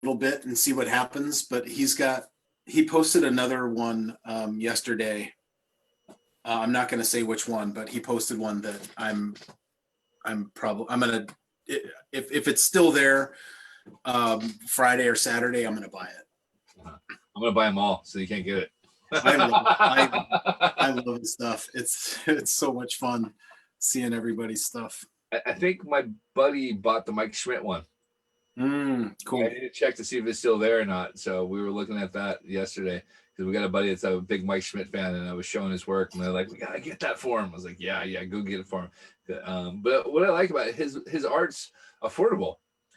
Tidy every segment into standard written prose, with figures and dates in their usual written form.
little bit and see what happens. But he posted another one yesterday. I'm not going to say which one, but he posted one that I'm gonna, if it's still there Friday or Saturday, I'm gonna buy it. I'm gonna buy them all, so you can't get it. I love his stuff. It's so much fun seeing everybody's stuff. I think my buddy bought the Mike Schmidt one. Cool. I need to check to see if it's still there or not. So we were looking at that yesterday because we got a buddy that's a big Mike Schmidt fan, and I was showing his work, and they're like, "We gotta get that for him." I was like, "Yeah, go get it for him." But what I like about it, his art's affordable.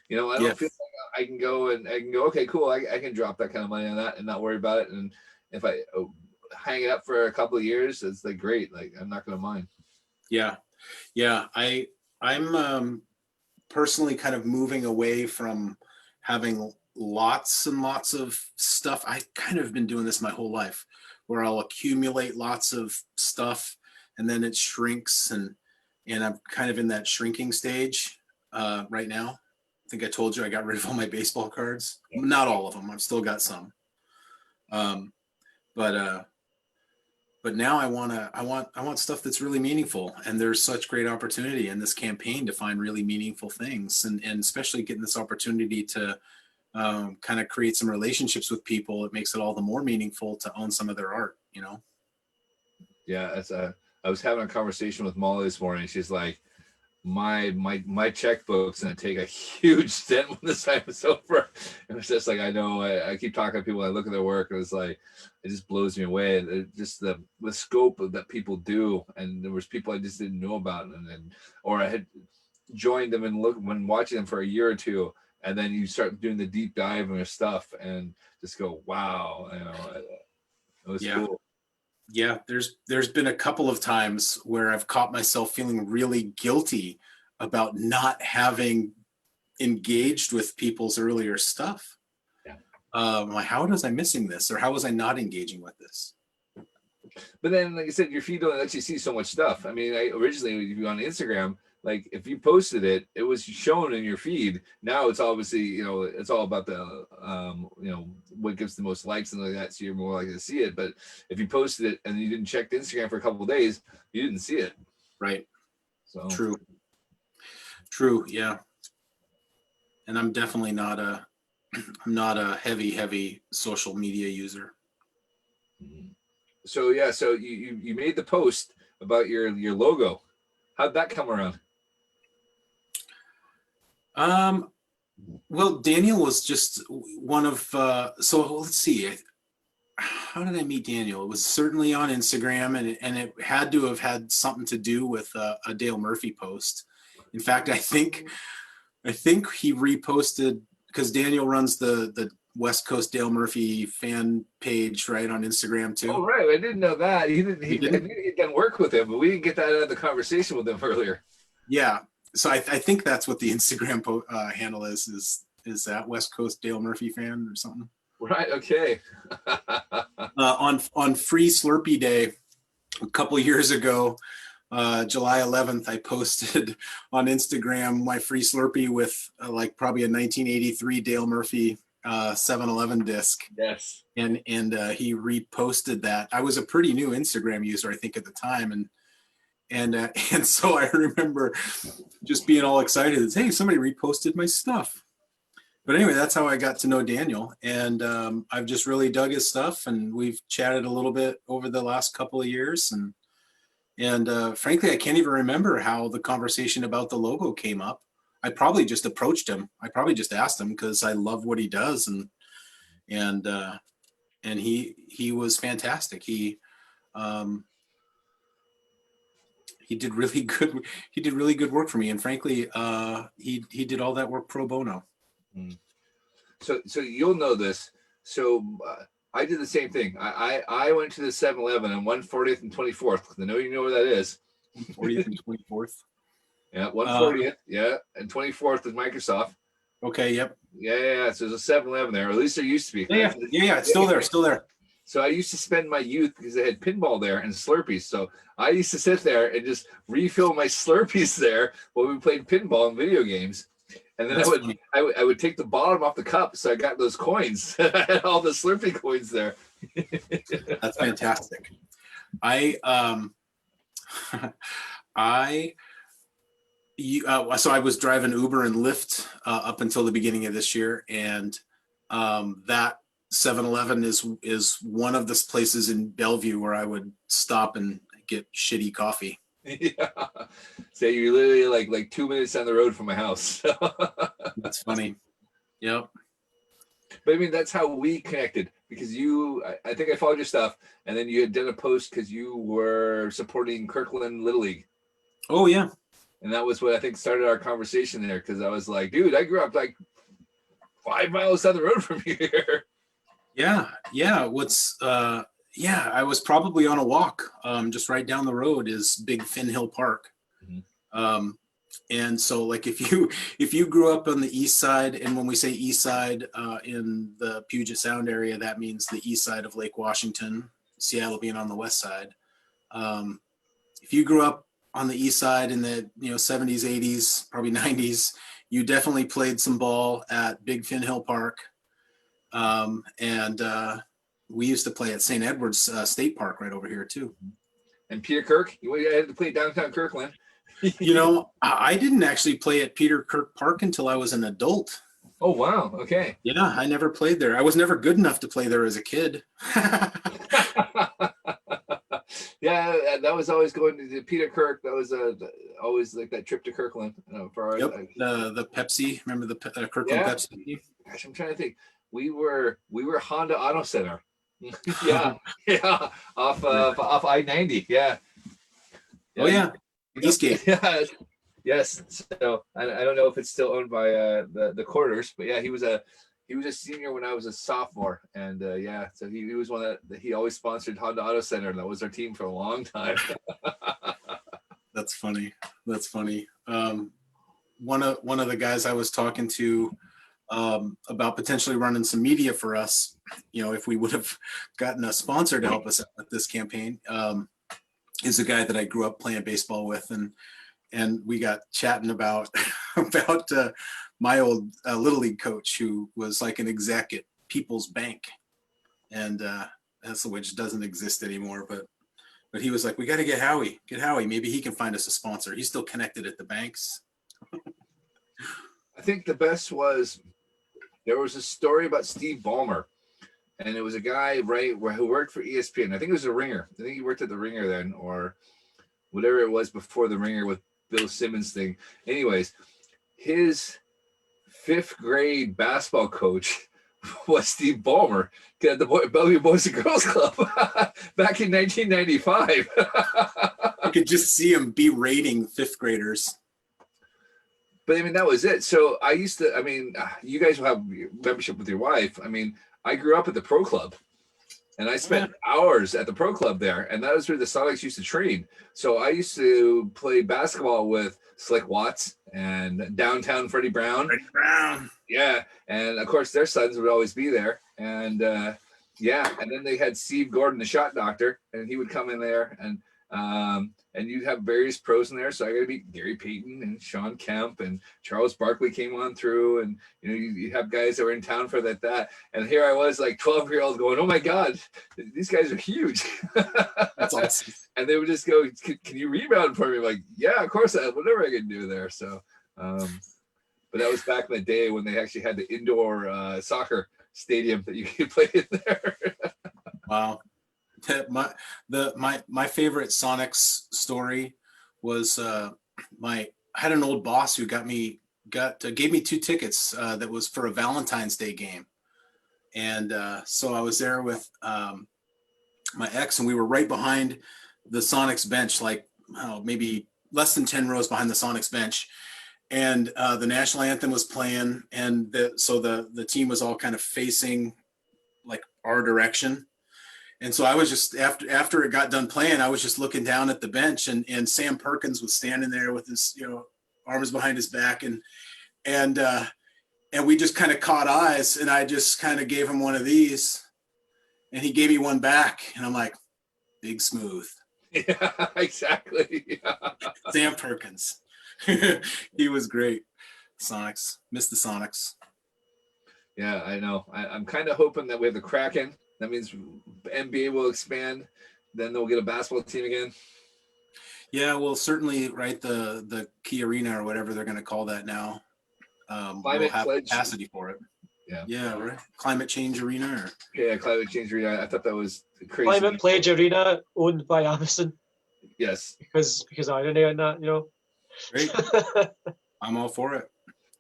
You know, I don't feel like I can go. Okay, cool. I can drop that kind of money on that and not worry about it. And if I hang it up for a couple of years, it's like great. Like I'm not gonna mind. Yeah. I'm personally kind of moving away from having lots and lots of stuff. I kind of been doing this my whole life, where I'll accumulate lots of stuff and then it shrinks, and I'm kind of in that shrinking stage right now. I think I told you I got rid of all my baseball cards. Not all of them. I've still got some. But now I want stuff that's really meaningful, and there's such great opportunity in this campaign to find really meaningful things, and especially getting this opportunity to kind of create some relationships with people. It makes it all the more meaningful to own some of their art, you know? Yeah, I was having a conversation with Molly this morning. She's like, my checkbook's gonna take a huge dent when this time is over. And it's just like, I know I keep talking to people, I look at their work, and it's like, it just blows me away. Just the scope of that people do, and there was people I just didn't know about, or I had joined them and when watching them for a year or two, and then you start doing the deep dive in their stuff and just go, wow, you know, it was cool. Yeah, there's been a couple of times where I've caught myself feeling really guilty about not having engaged with people's earlier stuff. Yeah. Like, how was I missing this, or how was I not engaging with this? But then, like I said, your feed don't let you see so much stuff. I mean, originally, if you on Instagram, like if you posted it, it was shown in your feed. Now it's obviously, you know, it's all about the, you know, what gives the most likes and like that. So you're more likely to see it. But if you posted it and you didn't check the Instagram for a couple of days, you didn't see it. Right. So true. Yeah. And I'm definitely not a heavy social media user. So yeah, so you made the post about your logo. How'd that come around? Well, Daniel was just one of, so let's see, how did I meet Daniel? It was certainly on Instagram, and it had to have had something to do with a Dale Murphy post. In fact, I think he reposted, because Daniel runs the West Coast Dale Murphy fan page, right, on Instagram too. Oh, right. I didn't know that. He didn't. I knew he'd done work with him, but we didn't get that out of the conversation with him earlier. Yeah. So I think that's what the Instagram handle is that West Coast Dale Murphy fan or something. Right. Okay. On Free Slurpee Day a couple of years ago, July 11th, I posted on Instagram my free Slurpee with like probably a 1983 Dale Murphy 7-Eleven disc. Yes. And he reposted that. I was a pretty new Instagram user, I think, at the time, and so I remember just being all excited. Hey, somebody reposted my stuff. But anyway, that's how I got to know Daniel, and I've just really dug his stuff, and we've chatted a little bit over the last couple of years, and frankly, I can't even remember how the conversation about the logo came up. I probably just approached him. I probably just asked him because I love what he does, and he was fantastic. He did really good. He did really good work for me, and frankly, he did all that work pro bono. So you'll know this. So I did the same thing. I went to the 7-Eleven on 140th and 24th. I know you know where that is. 40th and 24th. Yeah, 140th. Yeah, and 24th is Microsoft. Okay. Yep. Yeah. So there's a 7-Eleven there, or at least there used to be. Yeah. It's still there. So I used to spend my youth because they had pinball there and Slurpees. So I used to sit there and just refill my Slurpees there while we played pinball and video games. And then That's I would, funny. I would take the bottom off the cup, so I got those coins. I had all the Slurpee coins there. That's fantastic. I I so I was driving Uber and Lyft up until the beginning of this year, and that 7-Eleven is one of the places in Bellevue where I would stop and get shitty coffee. Yeah. So you're literally like 2 minutes down the road from my house. That's funny. Yep. But I mean, that's how we connected, because I think I followed your stuff, and then you had done a post because you were supporting Kirkland Little League. Oh yeah. And that was what I think started our conversation there, because I was like, dude, I grew up like 5 miles down the road from here. Yeah. Yeah. Yeah, I was probably on a walk. Just right down the road is Big Fin Hill Park. Mm-hmm. And so like if you grew up on the east side, and when we say east side in the Puget Sound area, that means the east side of Lake Washington, Seattle being on the west side. If you grew up on the east side in the 70s, 80s, probably 90s, you definitely played some ball at Big Fin Hill Park. We used to play at St. Edward's State Park right over here too. And Peter Kirk, you had to play downtown Kirkland. I didn't actually play at Peter Kirk Park until I was an adult. Oh, wow. Okay. Yeah, I never played there. I was never good enough to play there as a kid. Yeah, that was always going to Peter Kirk. That was always like that trip to Kirkland. For the Pepsi. Remember the Kirkland Pepsi? Gosh, I'm trying to think. We were Honda Auto Center. Yeah, off I-90. Yeah. Oh yeah, Eastgate. Yeah. Yes. So I don't know if it's still owned by the Quarters, but yeah, he was a senior when I was a sophomore, and so he was one that he always sponsored Honda Auto Center, and that was our team for a long time. That's funny. One of the guys I was talking to about potentially running some media for us, if we would have gotten a sponsor to help us out with this campaign, is a guy that I grew up playing baseball with, and we got chatting about my old Little League coach, who was like an exec at People's Bank, and that's which doesn't exist anymore. But he was like, we got to get Howie. Maybe he can find us a sponsor. He's still connected at the banks. I think the best was, there was a story about Steve Ballmer, and it was a guy who worked for ESPN. I think it was a Ringer. I think he worked at the Ringer then, or whatever it was before the Ringer with Bill Simmons thing. Anyways, his 5th grade basketball coach was Steve Ballmer at the Bellevue Boys and Girls Club back in 1995. I could just see him berating 5th graders. But I mean, that was it. So I used to, you guys will have membership with your wife. I grew up at the Pro Club, and I spent hours at the Pro Club there, and that was where the Sonics used to train. So I used to play basketball with Slick Watts and downtown Freddie Brown. Yeah. And of course their sons would always be there. And and then they had Steve Gordon, the shot doctor, and he would come in there, and you'd have various pros in there. So I got to meet Gary Payton and Sean Kemp, and Charles Barkley came on through, and you have guys that were in town for that. And here I was, like 12-year-old, going, "Oh my God, these guys are huge!" That's awesome. And they would just go, "Can you rebound for me?" I'm like, yeah, of course, whatever I can do there. So, but that was back in the day when they actually had the indoor soccer stadium that you could play in there. Wow. My favorite Sonics story was I had an old boss who gave me 2 tickets that was for a Valentine's Day game, and so I was there with my ex, and we were right behind the Sonics bench, like maybe less than 10 rows behind the Sonics bench, and the national anthem was playing, and so the team was all kind of facing like our direction. And so I was just, after it got done playing, I was just looking down at the bench, and Sam Perkins was standing there with his, arms behind his back, and we just kind of caught eyes, and I just kind of gave him one of these, and he gave me one back, and I'm like, Big Smooth. Yeah, exactly. Yeah. Sam Perkins. He was great. Sonics. Miss the Sonics. Yeah, I know. I'm kind of hoping that we have the Kraken. That means NBA will expand. Then they'll get a basketball team again. Yeah, well, certainly, right. The Key Arena or whatever they're going to call that now will Climate have pledge. capacity for it. Yeah. Yeah, right. Climate Change Arena. Yeah, climate change arena. I thought that was crazy. Climate Pledge Arena owned by Amazon. Yes. Because irony on that, Great. I'm all for it.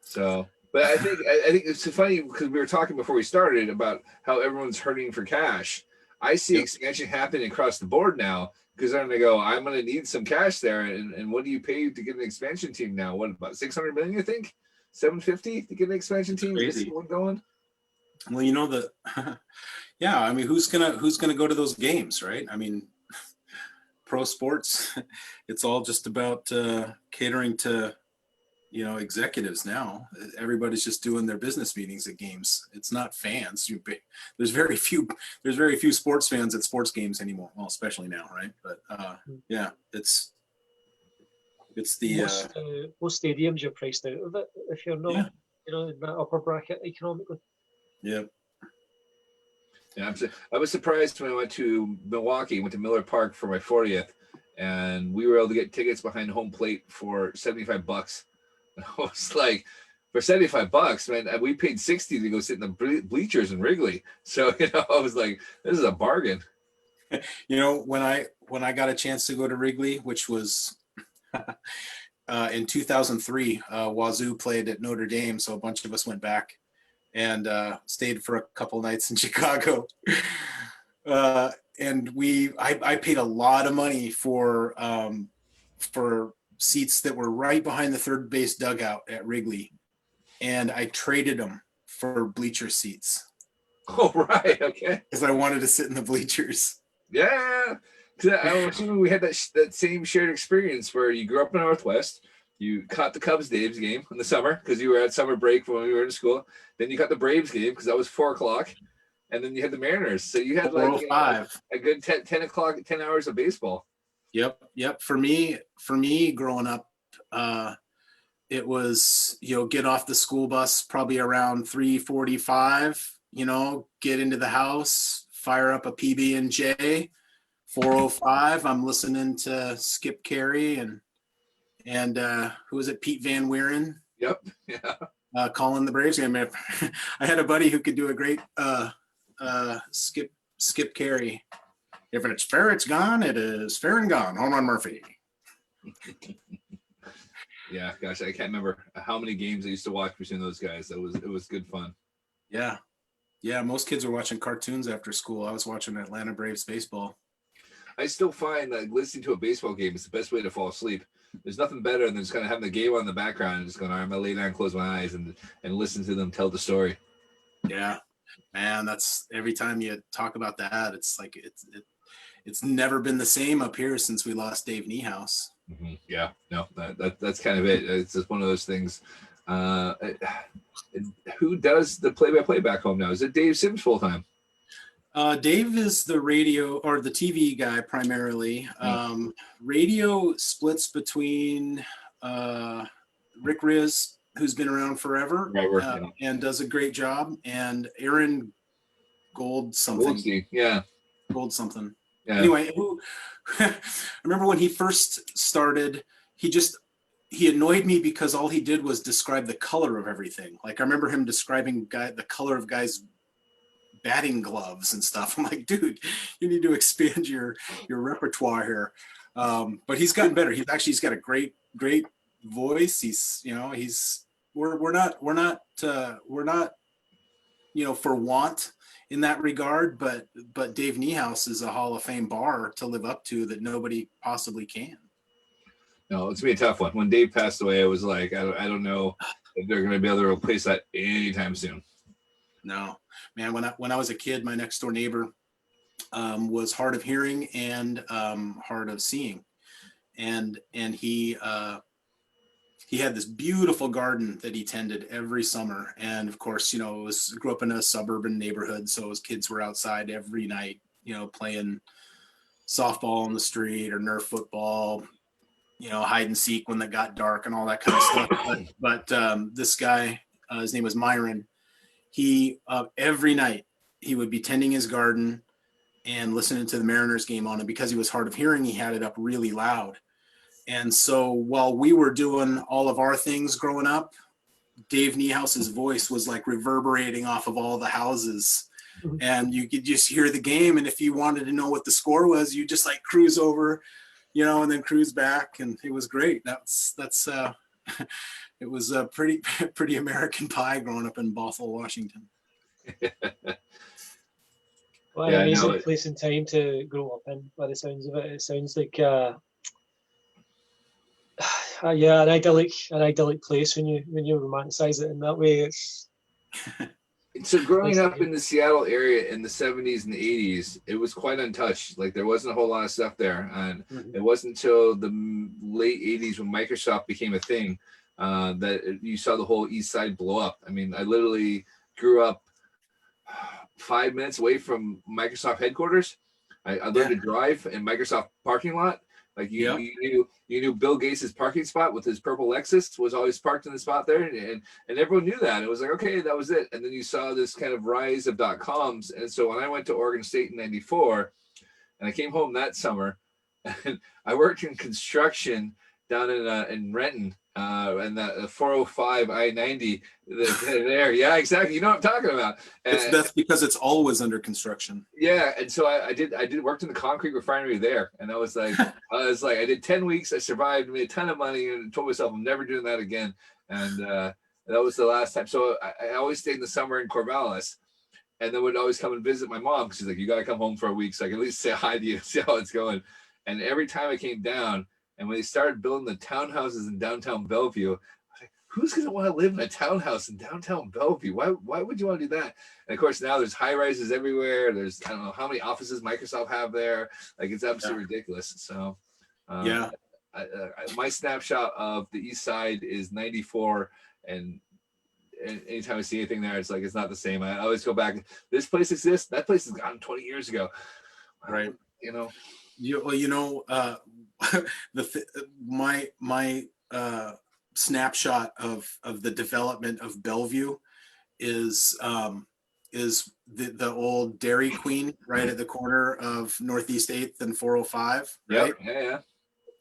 So, but I think it's funny because we were talking before we started about how everyone's hurting for cash. I see expansion happening across the board now because they're going to go, I'm going to need some cash there. And what do you pay to get an expansion team now? What, about 600 million, you think? 750 to get an expansion team? Crazy. Get one going? Well, yeah, I mean, who's gonna go to those games, right? I mean, pro sports, it's all just about catering to, executives now. Everybody's just doing their business meetings at games. It's not fans. There's very few sports fans at sports games anymore. Well, especially now, right? But yeah, it's the most stadiums you're priced out of it if you're not, in that upper bracket economically. Yeah. Yeah, I was surprised when I went to Milwaukee, went to Miller Park for my 40th, and we were able to get tickets behind home plate for $75. And I was like, for $75, man, we paid $60 to go sit in the bleachers in Wrigley. So, I was like, this is a bargain. When I got a chance to go to Wrigley, which was in 2003, Wazoo played at Notre Dame, so a bunch of us went back and stayed for a couple nights in Chicago. And I paid a lot of money for seats that were right behind the third base dugout at Wrigley, and I traded them for bleacher seats. Oh, right, okay. Because I wanted to sit in the bleachers. Yeah, because I'm assuming we had that same shared experience where you grew up in the Northwest. You caught the Cubs Dave's game in the summer because you were at summer break when we were in school. Then you caught the Braves game because that was 4:00, and then you had the Mariners. So you had like a good 10 o'clock, 10 hours of baseball. Yep. For me, growing up, it was get off the school bus probably around 3:45. Get into the house, fire up a PB&J. 4:05. I'm listening to Skip Carey and who was it? Pete Van Wieren. Yep. Yeah. Calling the Braves game. I had a buddy who could do a great Skip Carey. If it's fair, it's gone. It is fair and gone. Home run Murphy. Yeah, gosh, I can't remember how many games I used to watch between those guys. It was good fun. Yeah. Most kids were watching cartoons after school. I was watching Atlanta Braves baseball. I still find that listening to a baseball game is the best way to fall asleep. There's nothing better than just kind of having the game on in the background and just going, all right, I'm going to lay down and close my eyes and listen to them tell the story. Yeah, man, that's every time you talk about that, it's like it's never been the same up here since we lost Dave Niehaus. Mm-hmm. Yeah, no, that's kind of it. It's just one of those things. Who does the play-by-play back home now? Is it Dave Sims full time? Dave is the radio or the TV guy primarily. Radio splits between Rick Riz, who's been around forever, and does a great job, and Aaron Gold something. Gold something. Yeah. Anyway, I remember when he first started, he annoyed me because all he did was describe the color of everything. Like I remember him describing the color of guys' batting gloves and stuff. I'm like, dude, you need to expand your repertoire here. But he's gotten better. He's got a great voice. We're not for want in that regard, but Dave Niehaus is a Hall of Fame bar to live up to that nobody possibly can. No, it's gonna be a tough one. When Dave passed away, I was like, I don't know if they're gonna be able to replace that anytime soon. No, man. When I was a kid, my next door neighbor was hard of hearing and hard of seeing, and he had this beautiful garden that he tended every summer. And of course, grew up in a suburban neighborhood, so his kids were outside every night, playing softball in the street or Nerf football, hide and seek when it got dark and all that kind of stuff. But this guy, his name was Myron. He every night he would be tending his garden and listening to the Mariners game on it. Because he was hard of hearing, he had it up really loud. And so while we were doing all of our things growing up, Dave Niehouse's voice was like reverberating off of all the houses, and you could just hear the game. And if you wanted to know what the score was, you just like cruise over, and then cruise back, and it was great. That's it was a pretty American pie growing up in Bothell, Washington. What an amazing place and time to grow up in, by the sounds of it. It sounds like an idyllic place when you romanticize it in that way. It's so growing up in the Seattle area in the 70s and the 80s, it was quite untouched. Like there wasn't a whole lot of stuff there, and it wasn't until the late 80s when Microsoft became a thing that you saw the whole East Side blow up. I mean, I literally grew up 5 minutes away from Microsoft headquarters. I learned to drive in Microsoft parking lot. Like you knew Bill Gates' parking spot with his purple Lexus was always parked in the spot there, and everyone knew that. It was like, okay, that was it. And then you saw this kind of rise of .coms. And so when I went to Oregon State in '94, and I came home that summer, and I worked in construction down in Renton, and the 405 I-90 there. Yeah, exactly. You know what I'm talking about. And that's because it's always under construction. Yeah, and so I did worked in the concrete refinery there, and I was like, I did 10 weeks. I survived, made a ton of money, and told myself I'm never doing that again. And that was the last time. So I always stayed in the summer in Corvallis, and then would always come and visit my mom because she's like, you got to come home for a week so I can at least say hi to you, see how it's going. And every time I came down, and when they started building the townhouses in downtown Bellevue, I was like, who's going to want to live in a townhouse in downtown Bellevue? Why would you want to do that? And of course, now there's high rises everywhere. There's, I don't know how many offices Microsoft have there. Like, it's absolutely ridiculous. So, my snapshot of the East Side is 94. And anytime I see anything there, it's like, it's not the same. I always go back. This place exists. That place is gone 20 years ago. Right. My snapshot of the development of Bellevue is the old Dairy Queen right at the corner of Northeast 8th and 405. Right? Yeah.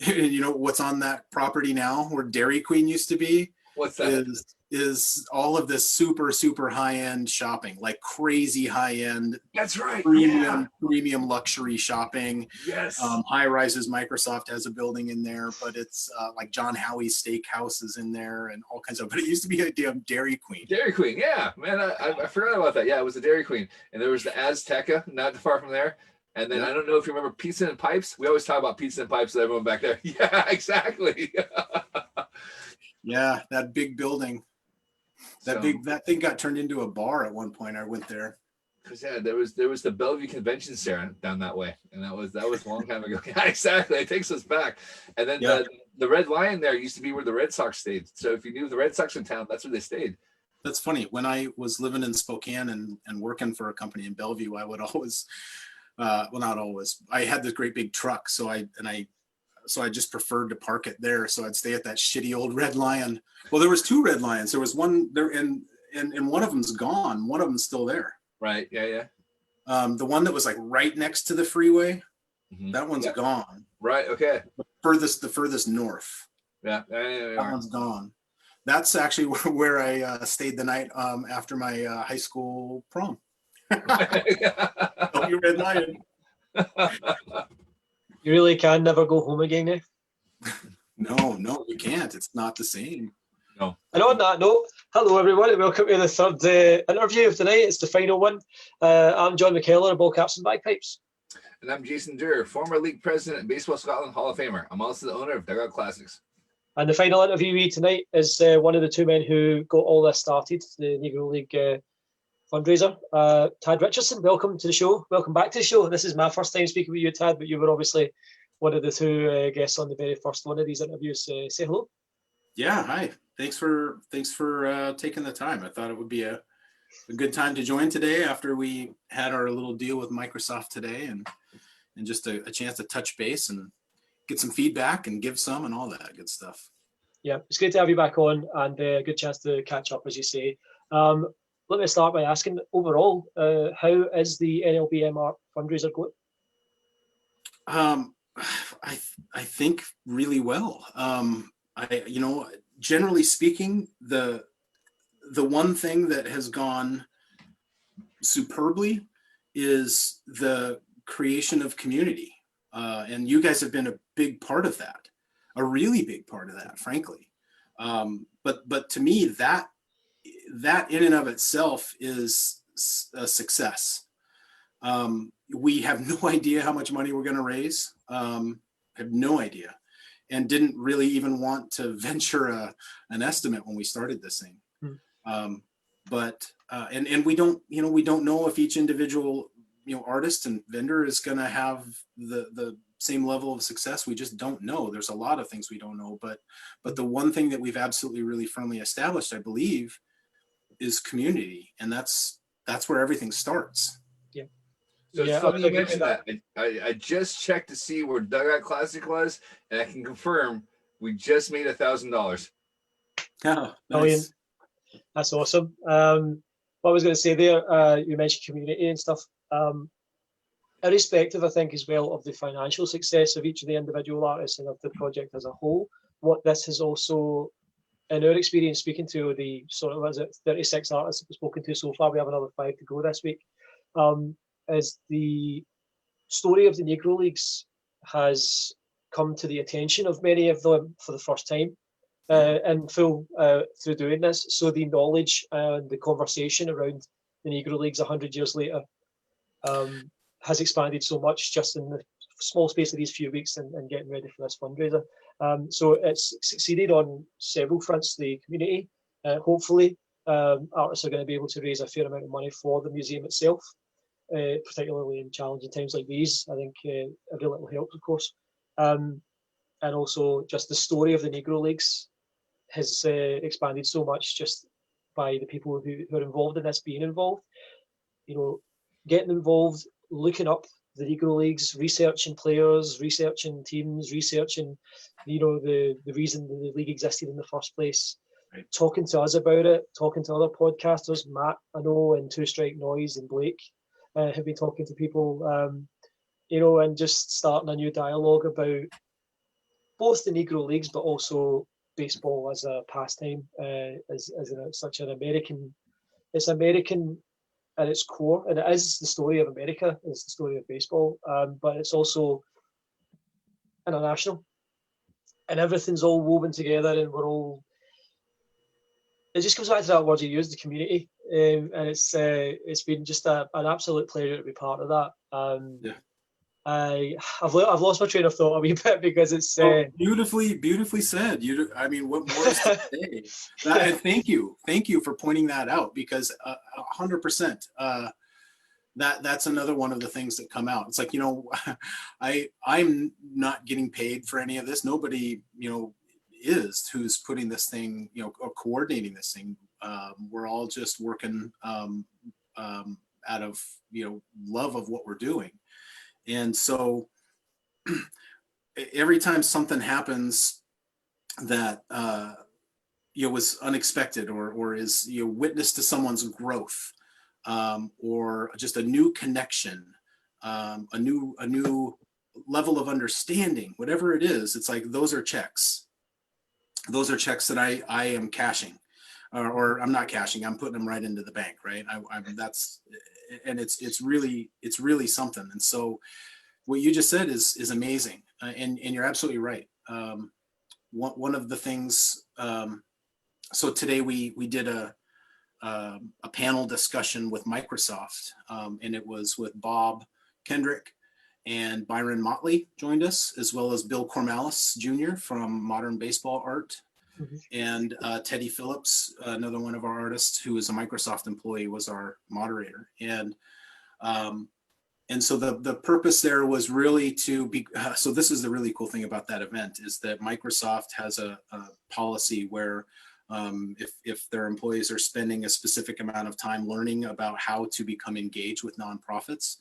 And you know what's on that property now, where Dairy Queen used to be? What's that? Is all of this super high end shopping, like crazy high end. That's right. Premium luxury shopping. Yes. High rises. Microsoft has a building in there, but it's like John Howie's Steakhouse is in there and all kinds of. But it used to be a damn Dairy Queen. Dairy Queen, yeah, man. I forgot about that. Yeah, it was the Dairy Queen, and there was the Azteca not far from there. And then I don't know if you remember Pizza and Pipes. We always talk about Pizza and Pipes with everyone back there. Yeah, exactly. Yeah, that big building. That thing got turned into a bar at one point. I went there. Because there was the Bellevue Convention Center down that way, and that was a long time ago. Yeah, exactly. It takes us back. And then the Red Lion there used to be where the Red Sox stayed. So if you knew the Red Sox in town, that's where they stayed. That's funny. When I was living in Spokane and working for a company in Bellevue, I would always, not always. I had this great big truck, so I just preferred to park it there. So I'd stay at that shitty old Red Lion. Well, there was two Red Lions. There was one there, and one of them's gone. One of them's still there. Right. Yeah. The one that was like right next to the freeway, that one's gone. Right. Okay. The furthest north. Yeah. That one's gone. That's actually where I stayed the night after my high school prom. Oh, you Red Lion. You really can never go home again, eh? No, you can't. It's not the same. No. And on that note, hello everyone, and welcome to the third interview of tonight. It's the final one. I'm John McKellar of Ball Caps and Bagpipes. And I'm Jason Durr, former league president and Baseball Scotland Hall of Famer. I'm also the owner of Dugout Classics. And the final interviewee tonight is one of the two men who got all this started, the Negro League fundraiser, Tad Richardson. Welcome to the show. Welcome back to the show. This is my first time speaking with you, Tad, but you were obviously one of the two guests on the very first one of these interviews. Say hello. Yeah, hi. Thanks for taking the time. I thought it would be a good time to join today after we had our little deal with Microsoft today, and just a chance to touch base and get some feedback and give some and all that good stuff. Yeah, it's great to have you back on, and a good chance to catch up, as you say. Let me start by asking, overall, how is the NLBMArt fundraiser going? I think really well. Generally speaking, the one thing that has gone superbly is the creation of community. And you guys have been a big part of that, a really big part of that, frankly. But to me, that in and of itself is a success. We have no idea how much money we're going to raise. Have no idea, and didn't really even want to venture an estimate when we started this thing. And we don't know if each individual artist and vendor is going to have the same level of success. We just don't know. There's a lot of things we don't know, but the one thing that we've absolutely really firmly established, I believe, is community, and that's where everything starts. Yeah. So it's funny you mentioned that. I just checked to see where Dugout Classic was, and I can confirm we just made $1,000. Oh, brilliant. nice. That's awesome. What I was going to say there, you mentioned community and stuff. Irrespective, I think, as well, of the financial success of each of the individual artists and of the project as a whole, what this has also, in our experience speaking to the sort of 36 artists that we've spoken to so far, we have another 5 to go this week, is the story of the Negro Leagues has come to the attention of many of them for the first time in full through doing this. So the knowledge and the conversation around the Negro Leagues 100 years later has expanded so much just in the small space of these few weeks and getting ready for this fundraiser. So it's succeeded on several fronts. The community, hopefully, artists are going to be able to raise a fair amount of money for the museum itself, particularly in challenging times like these. I think every little helps, of course. And also just the story of the Negro Leagues has expanded so much just by the people who are involved in this being involved. Getting involved, looking up the Negro Leagues, researching players, researching teams, researching, the reason the league existed in the first place. Right. Talking to us about it, talking to other podcasters, Matt, I know, and Two Strike Noise and Blake have been talking to people, and just starting a new dialogue about both the Negro Leagues, but also baseball as a pastime, such an American. It's American at its core, and it is the story of America. It's the story of baseball, but it's also international, and everything's all woven together, and we're all. It just comes back to that word you used, the community, and it's been just an absolute pleasure to be part of that. Yeah. I've lost my train of thought a wee bit because it's beautifully said. What more is to say? And thank you for pointing that out, because 100%. That's another one of the things that come out. It's like, I'm not getting paid for any of this. Nobody is who's putting this thing, or coordinating this thing. We're all just working out of love of what we're doing. And so every time something happens that was unexpected or is witness to someone's growth, or just a new connection, a new level of understanding, whatever it is, it's like those are checks. Those are checks that I am cashing, or I'm not cashing. I'm putting them right into the bank, right? It's really something. And so what you just said is amazing, and you're absolutely right. One of the things. So today we did a panel discussion with Microsoft, and it was with Bob Kendrick and Byron Motley joined us, as well as Bill Cormalis Jr. from Modern Baseball Art, and Teddy Phillips, another one of our artists who is a Microsoft employee, was our moderator. And so the purpose there was really to be, so this is the really cool thing about that event, is that Microsoft has a policy where if their employees are spending a specific amount of time learning about how to become engaged with nonprofits,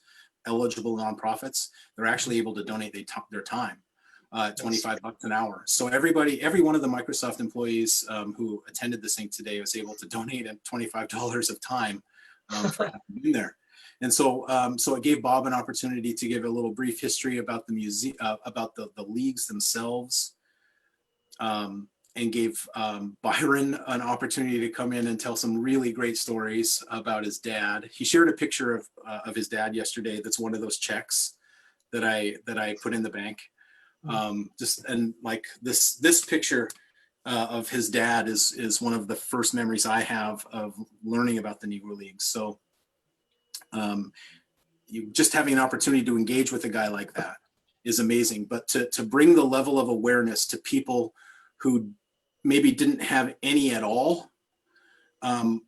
eligible nonprofits, they're actually able to donate their time. $25 an hour. So every one of the Microsoft employees who attended this thing today was able to donate $25 of time for having been there. And so, so it gave Bob an opportunity to give a little brief history about the museum, about the leagues themselves, and gave Byron an opportunity to come in and tell some really great stories about his dad. He shared a picture of his dad yesterday. That's one of those checks that I put in the bank. Just and like this picture of his dad is one of the first memories I have of learning about the Negro Leagues. So you just having an opportunity to engage with a guy like that is amazing. But to bring the level of awareness to people who maybe didn't have any at all,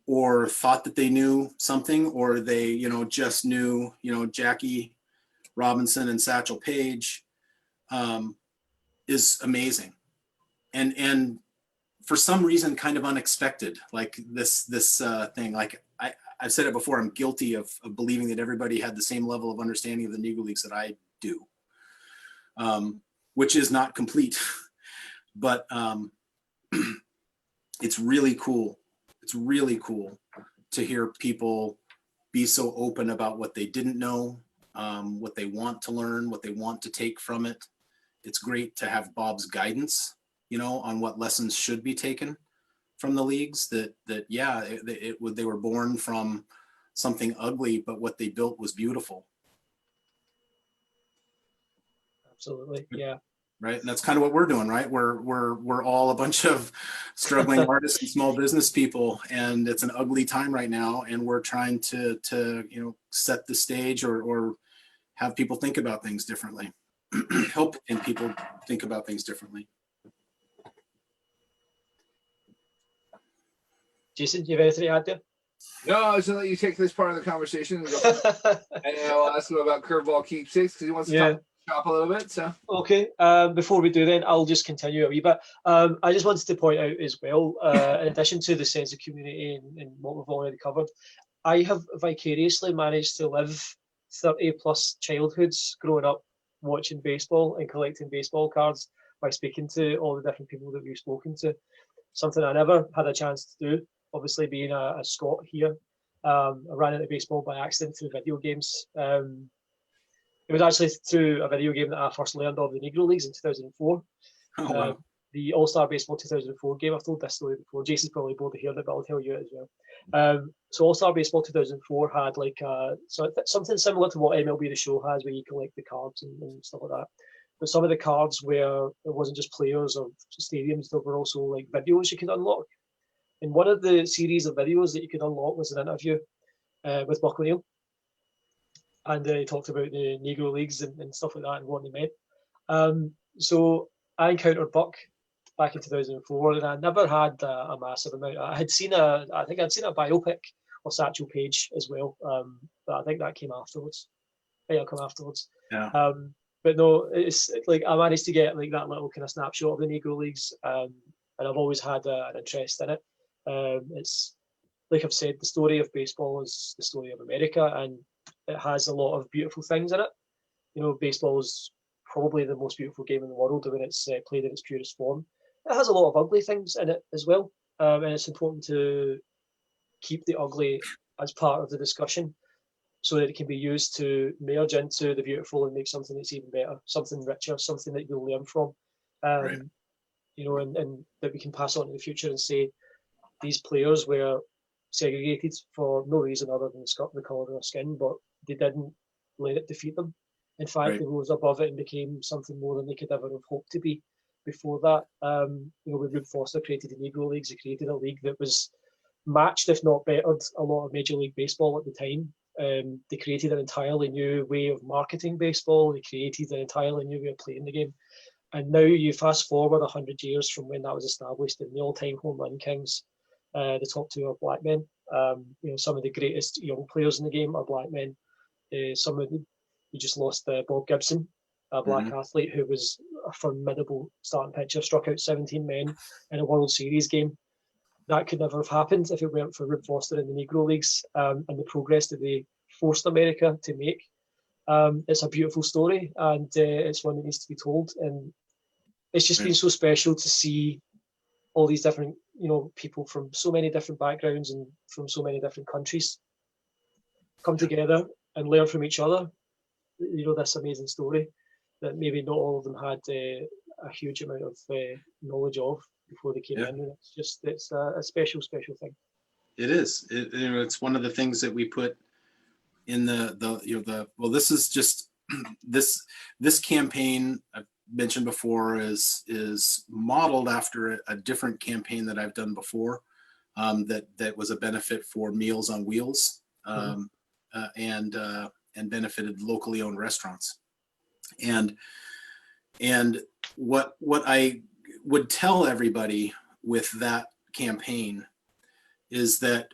or thought that they knew something, or they just knew Jackie Robinson and Satchel Paige, is amazing, and for some reason kind of unexpected. Like this thing, like I've said it before, I'm guilty of believing that everybody had the same level of understanding of the Negro Leagues that I do, which is not complete. But it's really cool. It's really cool to hear people be so open about what they didn't know, what they want to learn, what they want to take from it. It's great to have Bob's guidance, on what lessons should be taken from the leagues. They were born from something ugly, but what they built was beautiful. Absolutely, yeah. Right, and that's kind of what we're doing, right? We're all a bunch of struggling artists and small business people, and it's an ugly time right now, and we're trying to set the stage or have people think about things differently, help people think about things differently. Jason, do you have anything to add there? No, I was going to let you take this part of the conversation and then I'll ask him about curveball keepsakes because he wants to talk shop a little bit. So okay, before we do then, I'll just continue a wee bit. I just wanted to point out as well, in addition to the sense of community and what we've already covered, I have vicariously managed to live 30 plus childhoods growing up watching baseball and collecting baseball cards by speaking to all the different people that we've spoken to. Something I never had a chance to do, obviously being a Scot here. I ran into baseball by accident through video games. It was actually through a video game that I first learned of the Negro Leagues in 2004. Oh, wow. The All-Star Baseball 2004 game. I've told this story before. Jason's probably bored to hear it, but I'll tell you it as well. So All-Star Baseball 2004 had like something similar to what MLB The Show has, where you collect the cards and stuff like that. But some of the cards where it wasn't just players or stadiums, there were also like videos you could unlock. And one of the series of videos that you could unlock was an interview with Buck O'Neill. And he talked about the Negro Leagues and stuff like that and what they meant. So I encountered Buck back in 2004, and I never had a massive amount. I think I'd seen a biopic of Satchel Paige as well, but I think that came afterwards. It'll come afterwards. Yeah. But no, it's like I managed to get like that little kind of snapshot of the Negro Leagues, and I've always had an interest in it. It's like I've said, the story of baseball is the story of America, and it has a lot of beautiful things in it. Baseball is probably the most beautiful game in the world when it's played in its purest form. It has a lot of ugly things in it as well, and it's important to keep the ugly as part of the discussion so that it can be used to merge into the beautiful and make something that's even better, something richer, something that you'll learn from. Right. And that we can pass on to the future and say these players were segregated for no reason other than the colour of their skin, but they didn't let it defeat them. In fact, Right. They rose above it and became something more than they could ever have hoped to be before that. When Rube Foster created the Negro Leagues, he created a league that was matched, if not bettered, a lot of Major League Baseball at the time. They created an entirely new way of marketing baseball. They created an entirely new way of playing the game. And now you fast forward 100 years from when that was established, and the all-time home run kings, the top two are black men. Some of the greatest young players in the game are black men. You just lost Bob Gibson, a black athlete who was a formidable starting pitcher, struck out 17 men in a World Series game. That could never have happened if it weren't for Rube Foster in the Negro Leagues and the progress that they forced America to make. It's a beautiful story, and it's one that needs to be told. And it's just been so special to see all these different, people from so many different backgrounds and from so many different countries come together and learn from each other. This amazing story that maybe not all of them had a huge amount of knowledge of before they came in. And it's a special thing. It is. It's one of the things that we put in this is just this campaign I've mentioned before is modeled after a different campaign that I've done before, that was a benefit for Meals on Wheels, and benefited locally owned restaurants. And what I would tell everybody with that campaign is that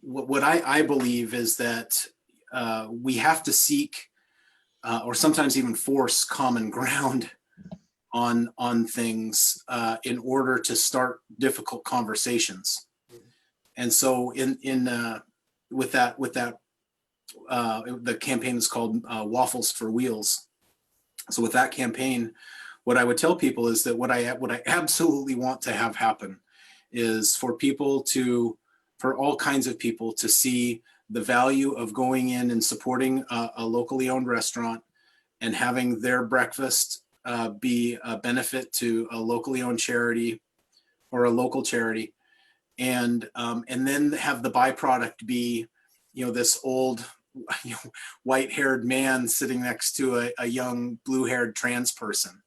what I believe is that we have to seek or sometimes even force common ground on things in order to start difficult conversations. And so with that the campaign is called Waffles for Wheels. So with that campaign, what I would tell people is that what I absolutely want to have happen is for all kinds of people to see the value of going in and supporting a locally owned restaurant and having their breakfast be a benefit to a locally owned charity or a local charity, and then have the byproduct be, this old, white-haired man sitting next to a young blue-haired trans person,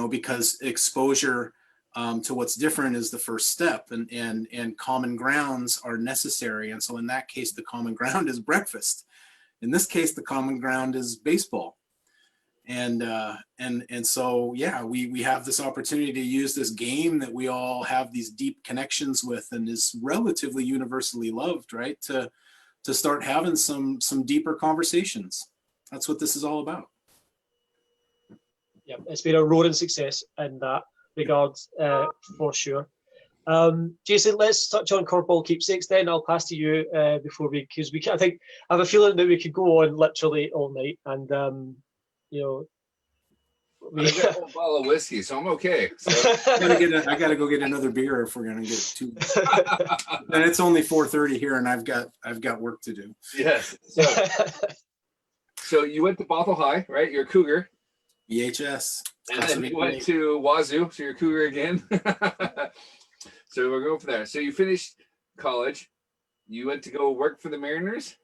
because exposure to what's different is the first step, and common grounds are necessary. And so in that case, the common ground is breakfast. In this case, the common ground is baseball. And so, yeah, we have this opportunity to use this game that we all have these deep connections with and is relatively universally loved, right? To start having some deeper conversations. That's what this is all about. Yeah, it's been a roaring success in that regard, for sure. Jason, let's touch on Cornball Keepsakes then. I'll pass to you because I think I have a feeling that we could go on literally all night, and I got a bottle of whiskey, so I'm okay. So. I gotta go get another beer if we're gonna get too. And it's only 4:30 here, and I've got work to do. Yes. So you went to Bothell High, right? You're a Cougar. EHS. And then you went to Wazoo, so you're a Cougar again. So we're going from there. So you finished college. You went to go work for the Mariners?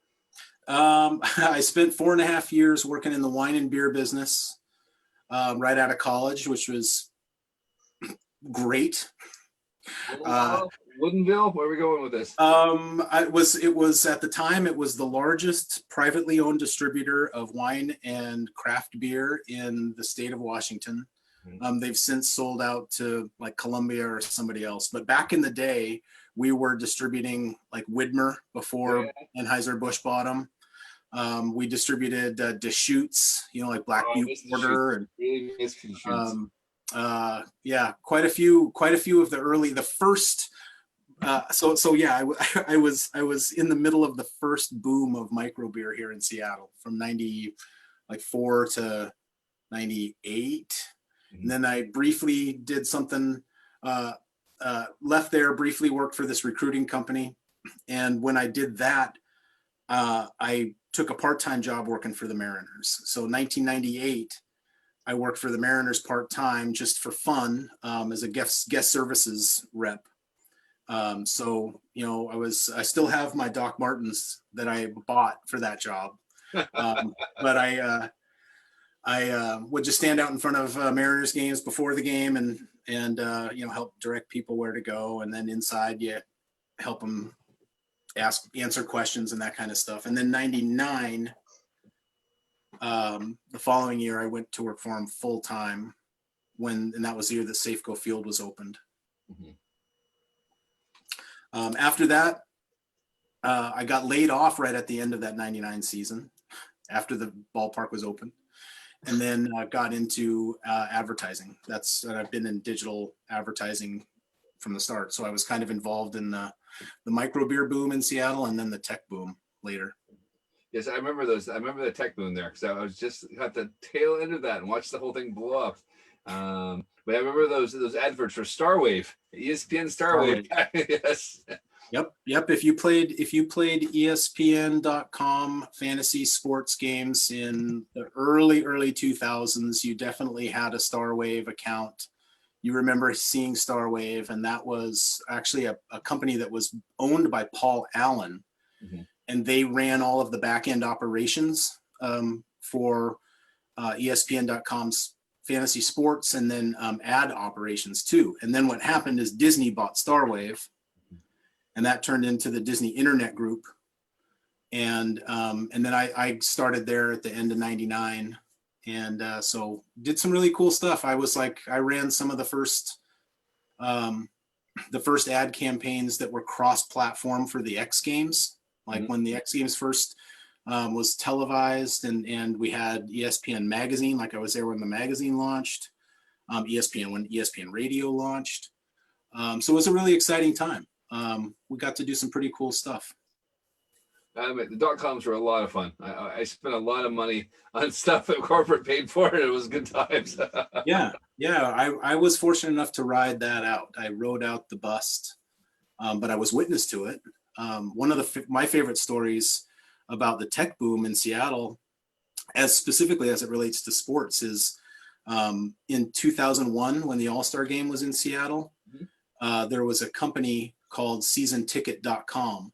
I spent 4.5 years working in the wine and beer business right out of college, which was great. Woodinville? Where are we going with this? It was at the time, it was the largest privately owned distributor of wine and craft beer in the state of Washington. They've since sold out to like Columbia or somebody else. But back in the day, we were distributing like Widmer before Anheuser-Busch bought them. We distributed Deschutes, like Black Butte Porter, and quite a few of the first. I was in the middle of the first boom of micro beer here in Seattle from 94 to 98. And then I briefly did something, left there, briefly worked for this recruiting company. And when I did that, I took a part-time job working for the Mariners. So 1998, I worked for the Mariners part-time just for fun, as a guest services rep. I still have my Doc Martens that I bought for that job. But I would just stand out in front of Mariners games before the game and help direct people where to go. And then inside you help them answer questions and that kind of stuff. And then 99, the following year, I went to work for him full time and that was the year that Safeco Field was opened. After that, I got laid off right at the end of that 99 season after the ballpark was open. And then got into advertising. I've been in digital advertising from the start. So I was kind of involved in the micro beer boom in Seattle and then the tech boom later. Yes, I remember those. I remember the tech boom there because I was just at the tail end of that and watched the whole thing blow up. But I remember those adverts for Starwave, ESPN Starwave. Yes. Yep. If you played ESPN.com fantasy sports games in the early 2000s, you definitely had a Starwave account. You remember seeing Starwave, and that was actually a company that was owned by Paul Allen, and they ran all of the back end operations for ESPN.com's fantasy sports, and then ad operations too. And then what happened is Disney bought Starwave, and that turned into the Disney Internet Group. And then I started there at the end of '99, and so did some really cool stuff. I ran some of the first ad campaigns that were cross-platform for the X Games, like when the X Games first was televised, and we had ESPN magazine. Like I was there when the magazine launched, when ESPN radio launched. So it was a really exciting time. We got to do some pretty cool stuff. The .coms were a lot of fun. I spent a lot of money on stuff that corporate paid for, and it was good times. Yeah. I was fortunate enough to ride that out. I rode out the bust, but I was witness to it. One of my favorite stories about the tech boom in Seattle, specifically as it relates to sports, is in 2001 when the All-Star Game was in Seattle. There was a company called SeasonTicket.com,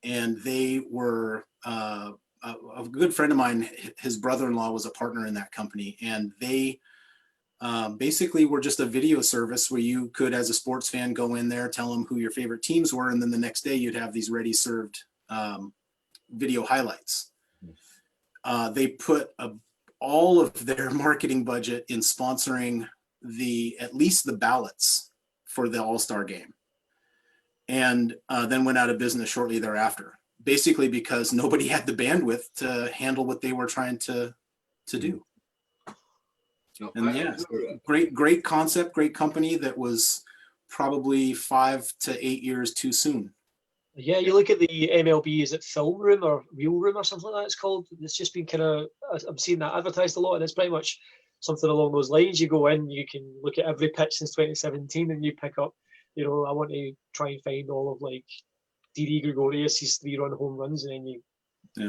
and they were a good friend of mine. His brother-in-law was a partner in that company, and they basically were just a video service where you could, as a sports fan, go in there, tell them who your favorite teams were, and then the next day you'd have these ready-served video highlights. They put all of their marketing budget in sponsoring at least the ballots for the All-Star Game, and then went out of business shortly thereafter, basically because nobody had the bandwidth to handle what they were trying to do. And great concept, great company that was probably 5 to 8 years too soon. Yeah, you look at the MLB, is it Film Room or Real Room or something like that it's called? It's just been I'm seeing that advertised a lot, and it's pretty much something along those lines. You go in, you can look at every pitch since 2017, and you pick up, I want to try and find all of like Didi Gregorius's 3-run home runs, and then you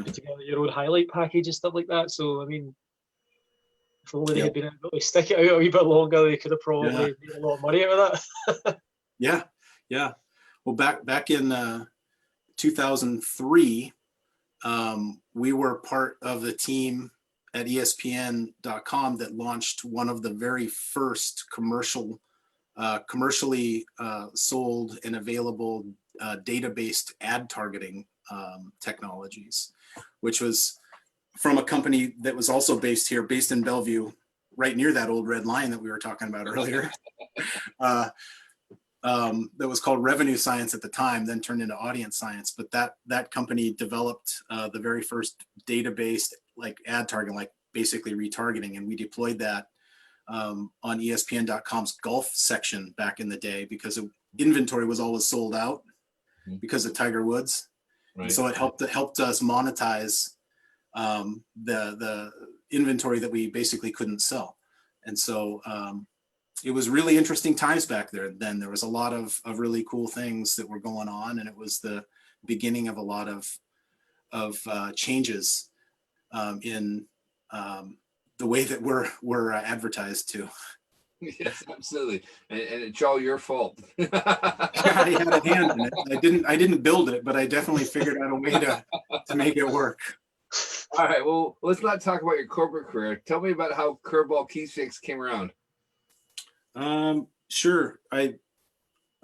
put together your own highlight package and stuff like that. So, I mean, if only they had been able to stick it out a wee bit longer, they could have probably made a lot of money out of that. Yeah. Well, back in 2003, we were part of the team at ESPN.com that launched one of the very first commercially sold and available data-based ad targeting technologies, which was from a company that was also based in Bellevue, right near that old Red Lion that we were talking about earlier. That was called Revenue Science at the time, then turned into Audience Science. But that company developed the very first data-based like ad targeting, like basically retargeting, and we deployed that on ESPN.com's golf section back in the day because inventory was always sold out because of Tiger Woods. Right. So it helped us monetize the inventory that we basically couldn't sell. And so it was really interesting times back there. Then there was a lot of really cool things that were going on, and it was the beginning of a lot of changes in the way that we're advertised to. Yes, absolutely, and it's all your fault. I had a hand in it. I didn't build it, but I definitely figured out a way to make it work. All right, well, let's not talk about your corporate career. Tell me about how Curveball Keepsakes came around. Sure. I'm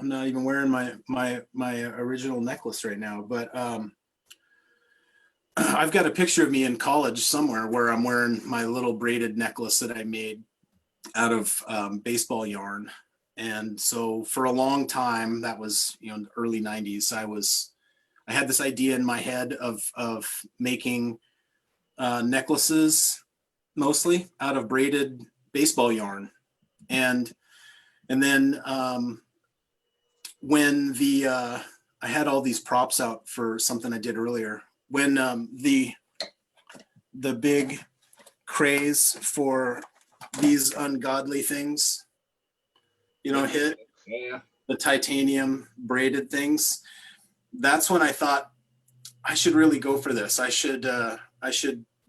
not even wearing my original necklace right now, but I've got a picture of me in college somewhere where I'm wearing my little braided necklace that I made out of baseball yarn. And so for a long time, that was the early 90s, I had this idea in my head of making necklaces mostly out of braided baseball yarn. And then when I had all these props out for something I did earlier, when the big craze for these ungodly things, hit, Yeah. the titanium braided things, that's when I thought I should really go for this. I should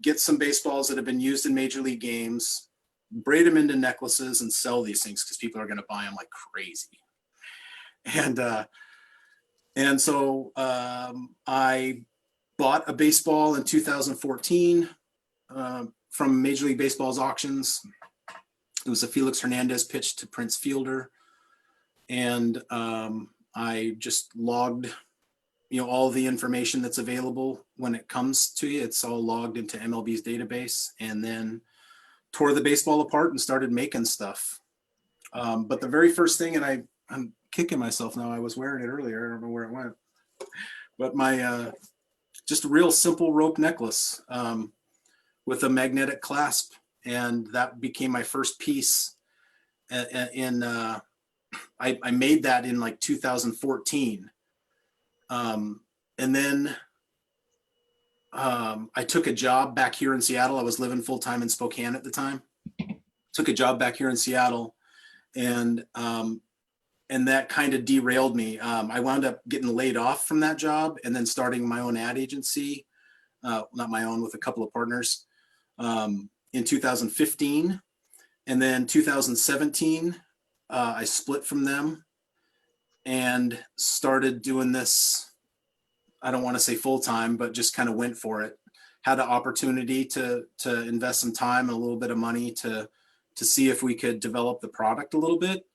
get some baseballs that have been used in major league games, braid them into necklaces, and sell these things because people are going to buy them like crazy. And so I bought a baseball in 2014 from Major League Baseball's auctions. It was a Felix Hernandez pitch to Prince Fielder, and I just logged all the information that's available when it comes to you. It's all logged into MLB's database, and then tore the baseball apart and started making stuff. But the very first thing, and I'm kicking myself now, I was wearing it earlier, I don't know where it went, but my just a real simple rope necklace with a magnetic clasp, and that became my first piece. I made that in like 2014. And then I took a job back here in Seattle. I was living full time in Spokane at the time. Took a job back here in Seattle, and that kind of derailed me. I wound up getting laid off from that job, and then starting my own ad agency, not my own, with a couple of partners, in 2015. And then 2017, I split from them and started doing this. I don't want to say full time, but just kind of went for it. Had an opportunity to invest some time and a little bit of money to see if we could develop the product a little bit.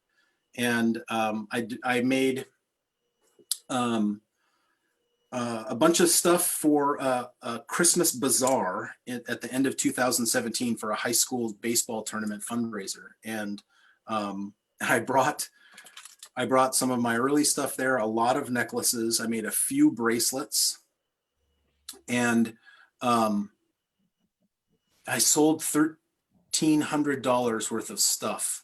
And I made a bunch of stuff for a Christmas bazaar at the end of 2017 for a high school baseball tournament fundraiser. And I brought some of my early stuff there, a lot of necklaces. I made a few bracelets, and I sold $1,300 worth of stuff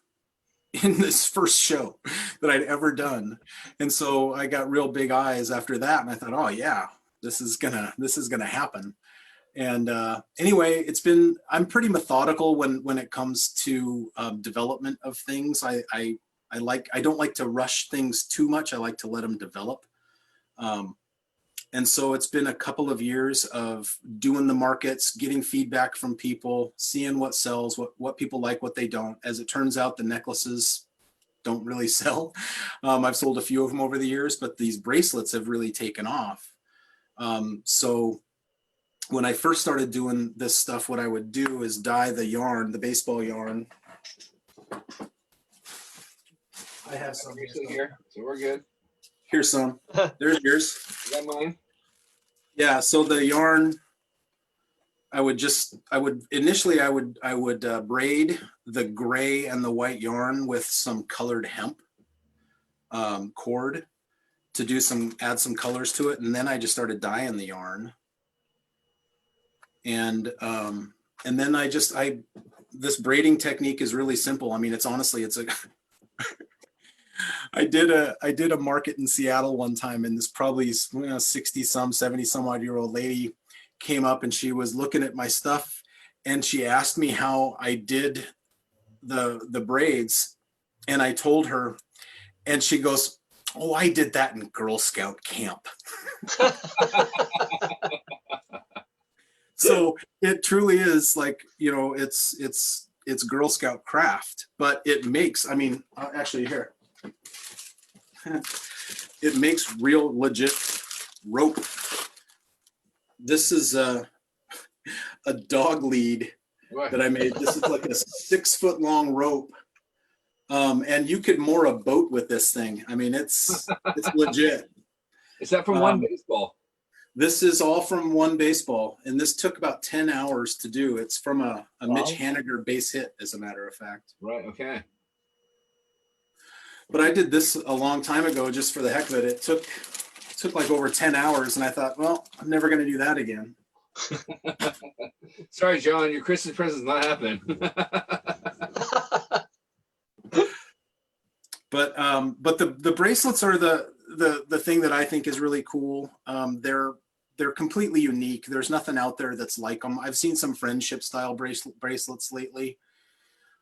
in this first show that I'd ever done. And so I got real big eyes after that, and I thought, oh yeah, this is gonna happen. And anyway, I'm pretty methodical when it comes to development of things. I don't like to rush things too much. I like to let them develop. And so it's been a couple of years of doing the markets, getting feedback from people, seeing what sells, what people like, what they don't. As it turns out, the necklaces don't really sell. I've sold a few of them over the years, but these bracelets have really taken off. So when I first started doing this stuff, what I would do is dye the yarn, the baseball yarn. I have some here, so we're good. Here's some. There's yours. Is that mine? Yeah. So the yarn, I would initially braid the gray and the white yarn with some colored hemp cord to add some colors to it, and then I just started dyeing the yarn. And then this braiding technique is really simple. I mean, it's a I did a market in Seattle one time, and this probably 70 some odd year old lady came up, and she was looking at my stuff, and she asked me how I did the braids, and I told her, and she goes, "Oh, I did that in Girl Scout camp." So it truly is like, it's Girl Scout craft, but it makes, actually here, it makes real legit rope. This is a dog lead that I made. This is like a 6 foot long rope. And you could moor a boat with this thing. I mean, it's legit. Is that from one baseball? This is all from one baseball, and this took about 10 hours to do. It's from a Mitch Haniger base hit, as a matter of fact. Right, okay. But I did this a long time ago just for the heck of it. It took like over 10 hours, and I thought, well, I'm never going to do that again. Sorry, John, your Christmas present's not happening. But the bracelets are the thing that I think is really cool. They're completely unique. There's nothing out there that's like them. I've seen some friendship style bracelets lately.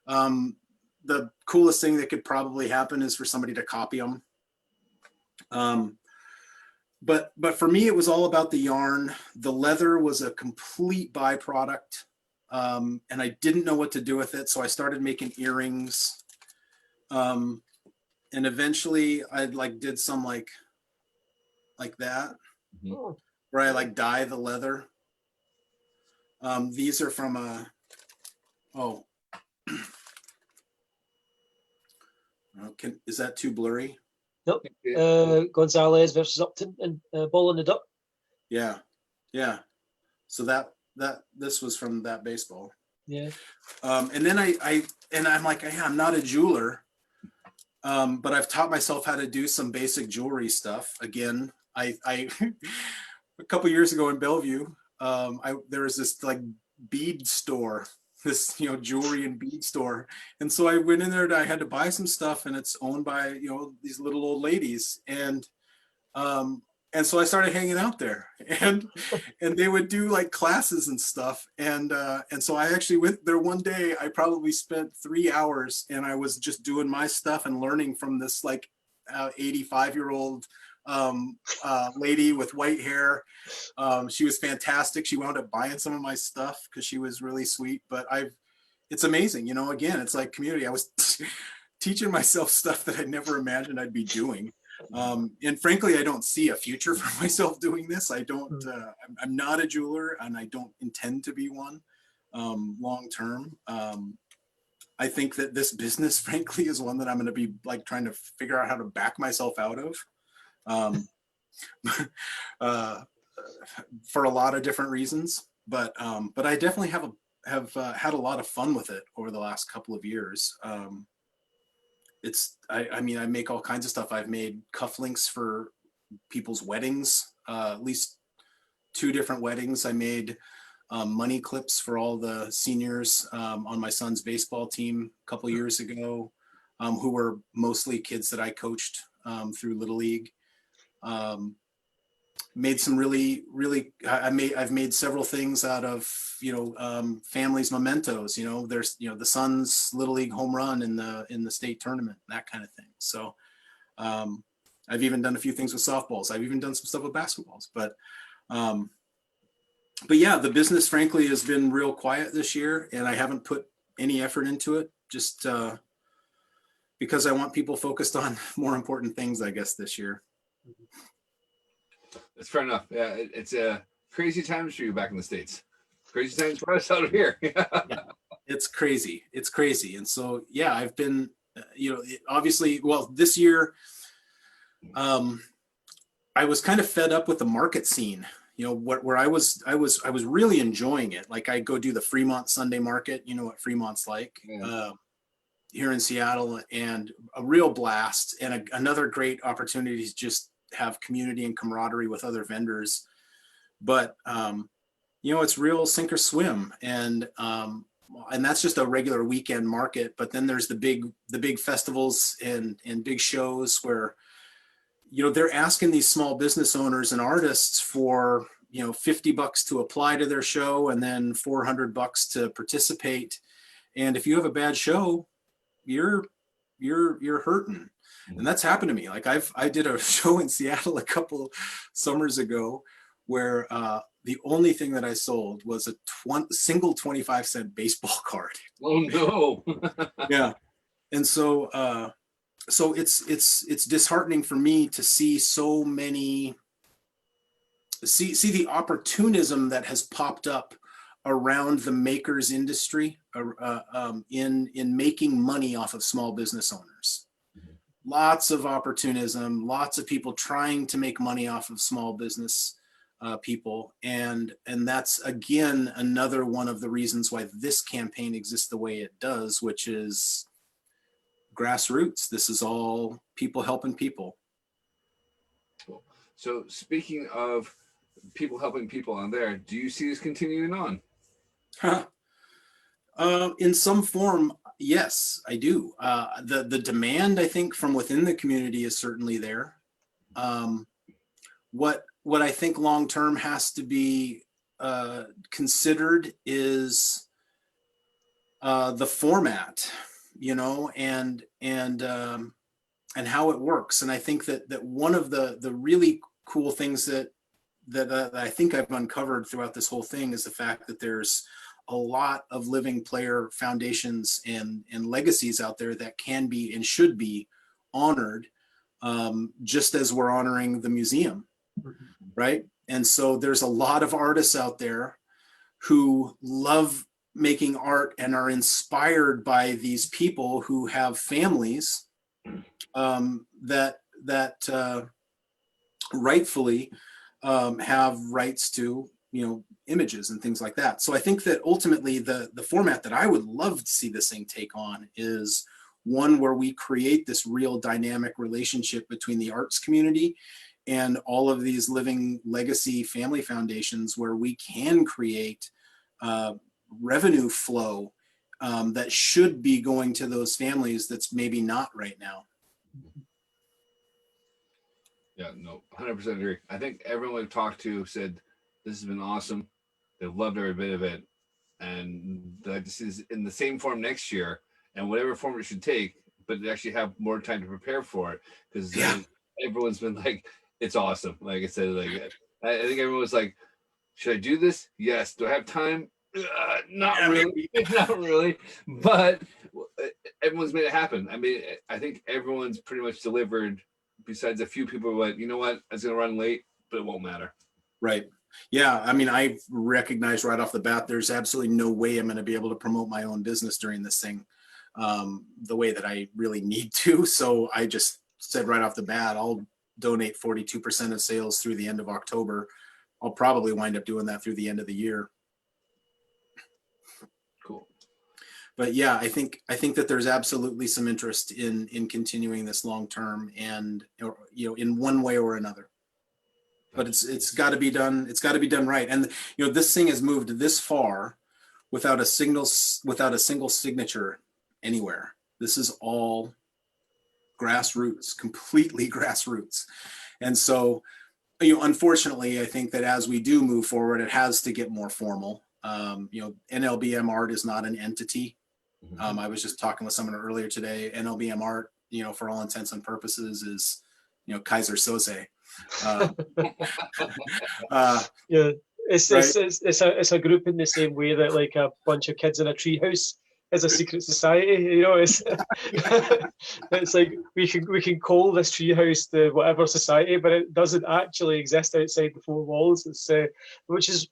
The coolest thing that could probably happen is for somebody to copy them. But for me, it was all about the yarn. The leather was a complete byproduct, and I didn't know what to do with it. So I started making earrings, and eventually I did some like that, Oh, where I dye the leather. These are from is that too blurry? nope. Gonzalez versus Upton and Ball in the Duck. Yeah. So this was from that baseball. Yeah. And then I'm like, hey, I'm not a jeweler, but I've taught myself how to do some basic jewelry stuff. Again, I a couple years ago in Bellevue, there was this bead store, this jewelry and bead store, and so I went in there. I had to buy some stuff, and it's owned by these little old ladies, and so I started hanging out there, and they would do classes and stuff, and so I actually went there one day. I probably spent 3 hours, and I was just doing my stuff and learning from this 85-year-old lady with white hair. She was fantastic. She wound up buying some of my stuff because she was really sweet. But it's amazing, again, it's like community. I was teaching myself stuff that I never imagined I'd be doing. And frankly, I don't see a future for myself doing this. I don't, I'm not a jeweler, and I don't intend to be one long term. I think that this business, frankly, is one that I'm going to be trying to figure out how to back myself out of. For a lot of different reasons, but I definitely have had a lot of fun with it over the last couple of years. I mean, I make all kinds of stuff. I've made cufflinks for people's weddings, at least 2 different weddings. I made money clips for all the seniors on my son's baseball team a couple of years ago, who were mostly kids that I coached through Little League. Made some I've made several things out of families mementos. There's the son's Little League home run in the state tournament, that kind of thing. So I've even done a few things with softballs. I've even done some stuff with basketballs. But yeah, the business frankly has been real quiet this year, and I haven't put any effort into it, just because I want people focused on more important things, I guess, this year. That's fair enough. Yeah, it's crazy times for you back in the States. Crazy times for us out here. Yeah, it's crazy. It's crazy. And so, yeah, I've been, obviously, well, this year, I was kind of fed up with the market scene, where I was really enjoying it. I go do the Fremont Sunday market, what Fremont's like, here in Seattle, and a real blast, and another great opportunity to just have community and camaraderie with other vendors. But it's real sink or swim, and that's just a regular weekend market. But then there's the big festivals and big shows where they're asking these small business owners and artists for $50 to apply to their show, and then $400 to participate. And if you have a bad show, you're hurting. And that's happened to me. I did a show in Seattle a couple summers ago where the only thing that I sold was a single 25-cent baseball card. Oh no. Yeah. And so it's disheartening for me to see so many, see the opportunism that has popped up around the makers industry in making money off of small business owners. Lots of opportunism, lots of people trying to make money off of small business people. And that's, again, another one of the reasons why this campaign exists the way it does, which is grassroots. This is all people helping people. Cool. So speaking of people helping people on there, do you see this continuing on? In some form, yes, I do. The demand, I think, from within the community is certainly there. What I think long term has to be considered is the format, and how it works. And I think that one of the really cool things that I think I've uncovered throughout this whole thing is the fact that there's a lot of living player foundations and legacies out there that can be and should be honored, just as we're honoring the museum, right? And so there's a lot of artists out there who love making art and are inspired by these people who have families that rightfully have rights to images and things like that. So I think that ultimately the format that I would love to see this thing take on is one where we create this real dynamic relationship between the arts community and all of these living legacy family foundations, where we can create revenue flow that should be going to those families that's maybe not right now. Yeah, no, 100% agree. I think everyone we've talked to said this has been awesome. They've loved every bit of it, and they'd like to see this in the same form next year, and whatever form it should take, but they actually have more time to prepare for it, because everyone's been like, it's awesome. Like I said, like I think everyone was like, should I do this? Yes. Do I have time? Not really. Not really. But everyone's made it happen. I mean, I think everyone's pretty much delivered, besides a few people who went, you know what, I was going to run late, but it won't matter. Right. Yeah. I mean, I recognized right off the bat, there's absolutely no way I'm going to be able to promote my own business during this thing the way that I really need to. So I just said right off the bat, I'll donate 42% of sales through the end of October. I'll probably wind up doing that through the end of the year. Cool. But yeah, I think that there's absolutely some interest in continuing this long term, and in one way or another. But it's got to be done. It's got to be done right. And this thing has moved this far without a single signature anywhere. This is all grassroots, completely grassroots. And so, unfortunately, I think that as we do move forward, it has to get more formal. NLBMArt is not an entity. I was just talking with someone earlier today. NLBMArt, for all intents and purposes, is Kaiser Soze. Yeah, it's, right? it's a group in the same way that like a bunch of kids in a treehouse is a secret society. It's it's like we can call this treehouse the whatever society, but it doesn't actually exist outside the four walls. It's which is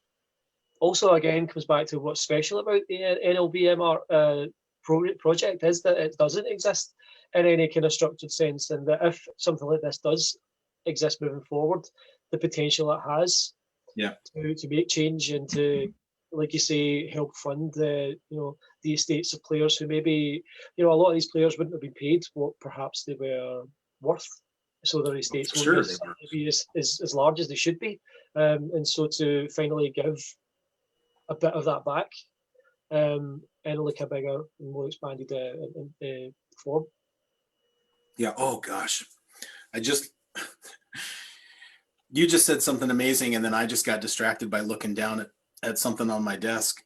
also again comes back to what's special about the NLBMArt project is that it doesn't exist in any kind of structured sense, and that if something like this does exist moving forward, the potential it has to make change and to, like you say, help fund the estates of players who maybe a lot of these players wouldn't have been paid what perhaps they were worth, so their estates won't be as large as they should be, and so to finally give a bit of that back in like a bigger and more expanded form. Yeah. Oh gosh, you just said something amazing, and then I just got distracted by looking down at something on my desk,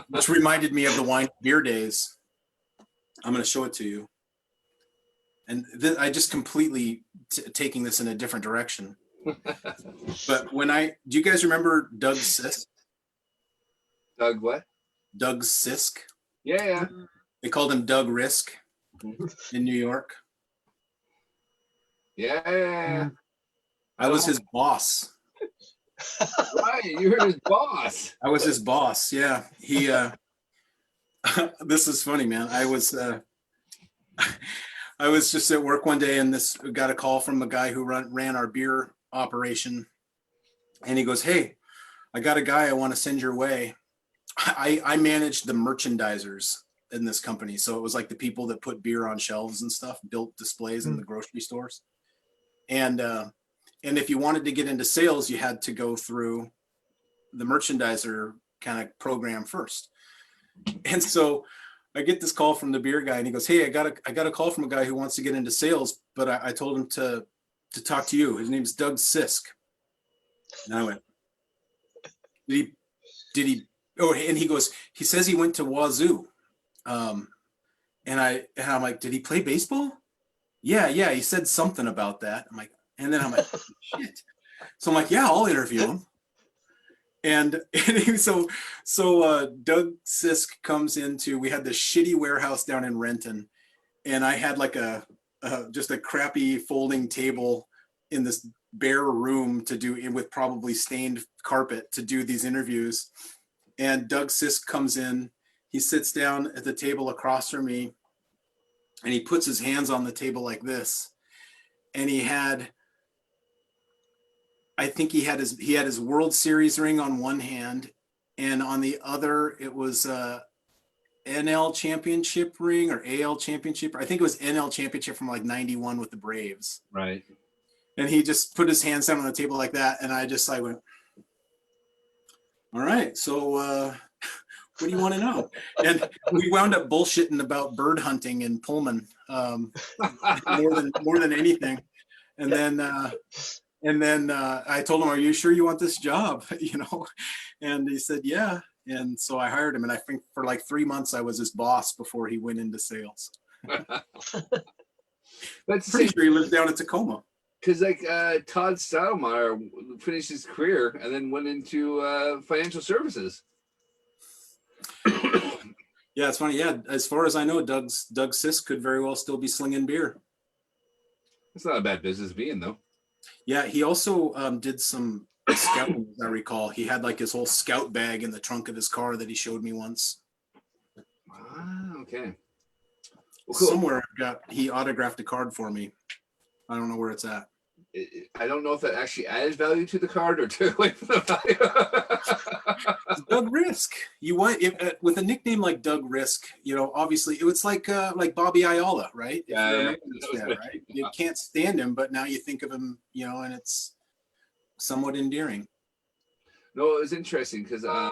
which reminded me of the wine beer days. I'm going to show it to you. And I just completely taking this in a different direction. But do you guys remember Doug Sisk? Doug what? Doug Sisk. Yeah. They called him Doug Risk in New York. Yeah. I was his boss. Right, you were his boss. I was his boss. Yeah, he. This is funny, man. I was just at work one day, and got a call from the guy who ran our beer operation, and he goes, "Hey, I got a guy I want to send your way." I managed the merchandisers in this company, so it was like the people that put beer on shelves and stuff, built displays in the grocery stores, and if you wanted to get into sales, you had to go through the merchandiser kind of program first. And so I get this call from the beer guy, and he goes, "Hey, I got a call from a guy who wants to get into sales, but I told him to talk to you. His name's Doug Sisk." And I went, did he Oh, and he says he went to Wazoo. And I'm like, did he play baseball? Yeah, he said something about that. And then I'm like, shit. So I'm like, yeah, I'll interview him. And so Doug Sisk comes into, we had this shitty warehouse down in Renton, and I had like just a crappy folding table in this bare room to do with probably stained carpet to do these interviews. And Doug Sisk comes in, he sits down at the table across from me, and he puts his hands on the table like this. And I think he had his World Series ring on one hand, and on the other it was a NL championship ring or AL championship. I think it was NL championship from like 91 with the Braves. Right. And he just put his hands down on the table like that, and I just like went, all right, so what do you want to know? And we wound up bullshitting about bird hunting in Pullman more than anything. And then I told him, "Are you sure you want this job?" And he said, "Yeah." And so I hired him, and I think for like 3 months I was his boss before he went into sales. That's Pretty sure he lives down in Tacoma. Because like Todd Stoudemire finished his career and then went into financial services. Yeah, it's funny. Yeah, as far as I know, Doug Sisk could very well still be slinging beer. It's not a bad business being though. Yeah, he also did some scouting, as I recall. He had like his whole scout bag in the trunk of his car that he showed me once. Ah, okay. Well, cool. Somewhere he autographed a card for me. I don't know where it's at. I don't know if that actually added value to the card or took away from the value. Doug Risk. You want with a nickname like Doug Risk, obviously it's like Bobby Ayala, right? Yeah, right? You can't stand him, but now you think of him, and it's somewhat endearing. No, it was interesting because it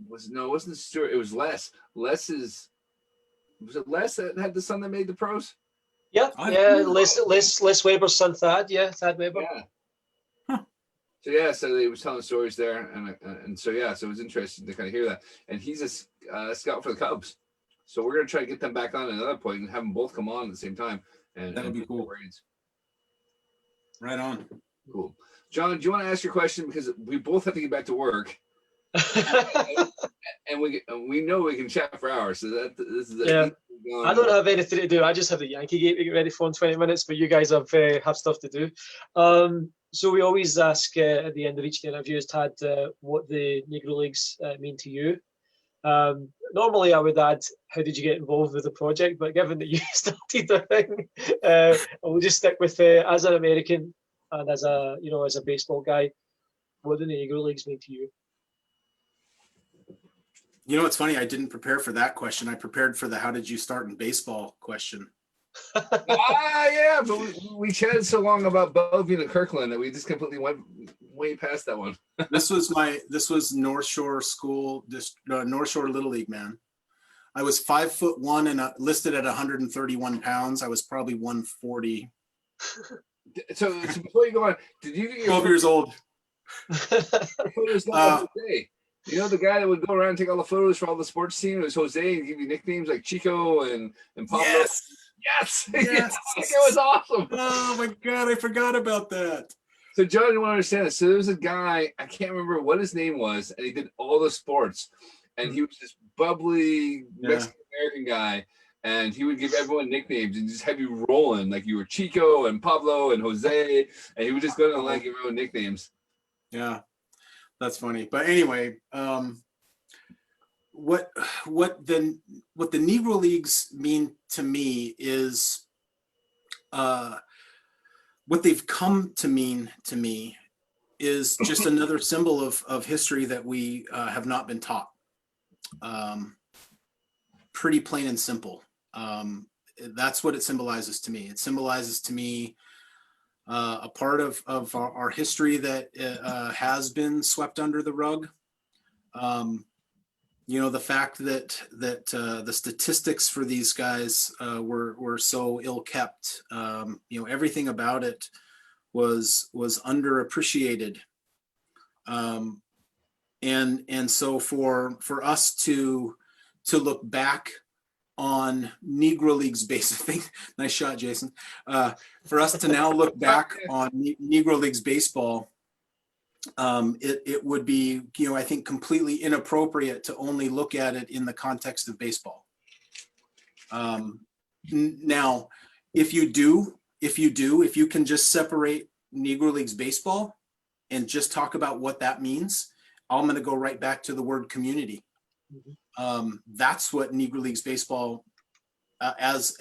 wasn't Stuart, it was Les. Was it Les that had the son that made the pros? Yeah, Les Weber's son Thad, Thad Weber. Yeah. Huh. So they was telling stories there, and so it was interesting to kind of hear that. And he's a scout for the Cubs, so we're gonna try to get them back on at another point and have them both come on at the same time. And that would be cool. Right on. Cool. John, do you want to ask your question because we both have to get back to work? and we know we can chat for hours, so this is I don't have anything to do. I just have the Yankee game to get ready for in 20 minutes, but you guys have stuff to do. So we always ask at the end of each interview, Tad, what the Negro Leagues mean to you. Normally I would add, how did you get involved with the project? But given that you started the thing, we'll just stick with as an American and as a baseball guy, what do the Negro Leagues mean to you? It's funny. I didn't prepare for that question. I prepared for the "How did you start in baseball" question. Yeah, but we chatted so long about Bellevue and Kirkland that we just completely went way past that one. This was North Shore School, North Shore Little League, man. I was 5'1" and listed at 131 pounds. I was probably 140. So before you go on, did you get your 12 years old? Photos Jose? The guy that would go around and take all the photos for all the sports team? It was Jose and give you nicknames like Chico and Pablo. Yes. It was awesome. Oh my God, I forgot about that. So John, you want to understand this? So there was a guy, I can't remember what his name was, and he did all the sports, and he was this bubbly Mexican American guy, and he would give everyone nicknames and just have you rolling like you were Chico and Pablo and Jose, and he would just go to give everyone nicknames. Yeah. That's funny. But anyway, what the Negro Leagues mean to me is what they've come to mean to me is just another symbol of history that we have not been taught. Pretty plain and simple. That's what it symbolizes to me. It symbolizes to me a part of our history that has been swept under the rug. The fact that the statistics for these guys were so ill kept. Everything about it was underappreciated. And so for us to look back on Negro Leagues baseball, nice shot, Jason. For us to now look back on Negro Leagues baseball, it would be, I think, completely inappropriate to only look at it in the context of baseball. Now, if you can just separate Negro Leagues baseball and just talk about what that means, I'm going to go right back to the word community. That's what Negro Leagues baseball, as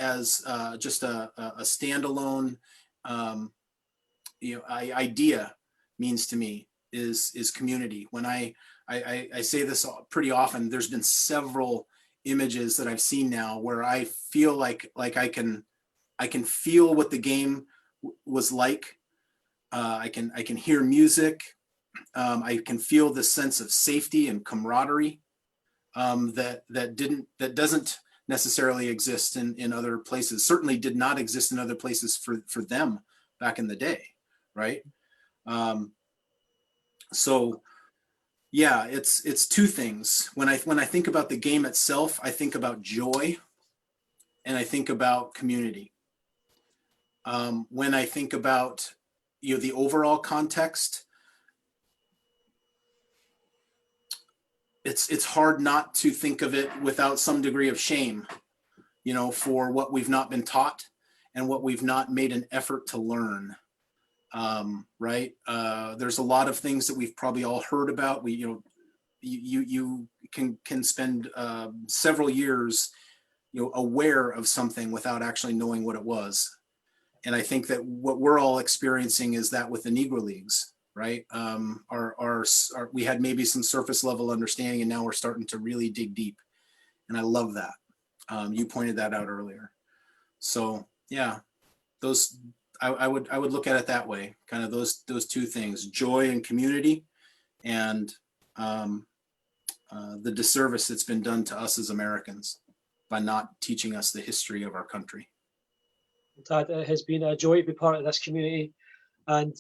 just a standalone idea, means to me is community. When I say this pretty often, there's been several images that I've seen now where I feel like I can feel what the game was like. I can hear music. I can feel the sense of safety and camaraderie that doesn't necessarily exist in other places. Certainly did not exist in other places for them back in the day, right? So yeah, it's two things. When I think about the game itself, I think about joy, and I think about community. When I think about the overall context, it's hard not to think of it without some degree of shame, for what we've not been taught and what we've not made an effort to learn. Right? There's a lot of things that we've probably all heard about. You can spend several years, aware of something without actually knowing what it was. And I think that what we're all experiencing is that with the Negro Leagues, right? We had maybe some surface level understanding, and now we're starting to really dig deep. And I love that. You pointed that out earlier. So yeah, I would look at it that way, kind of those two things: joy and community, and the disservice that's been done to us as Americans by not teaching us the history of our country. Tad, it has been a joy to be part of this community. And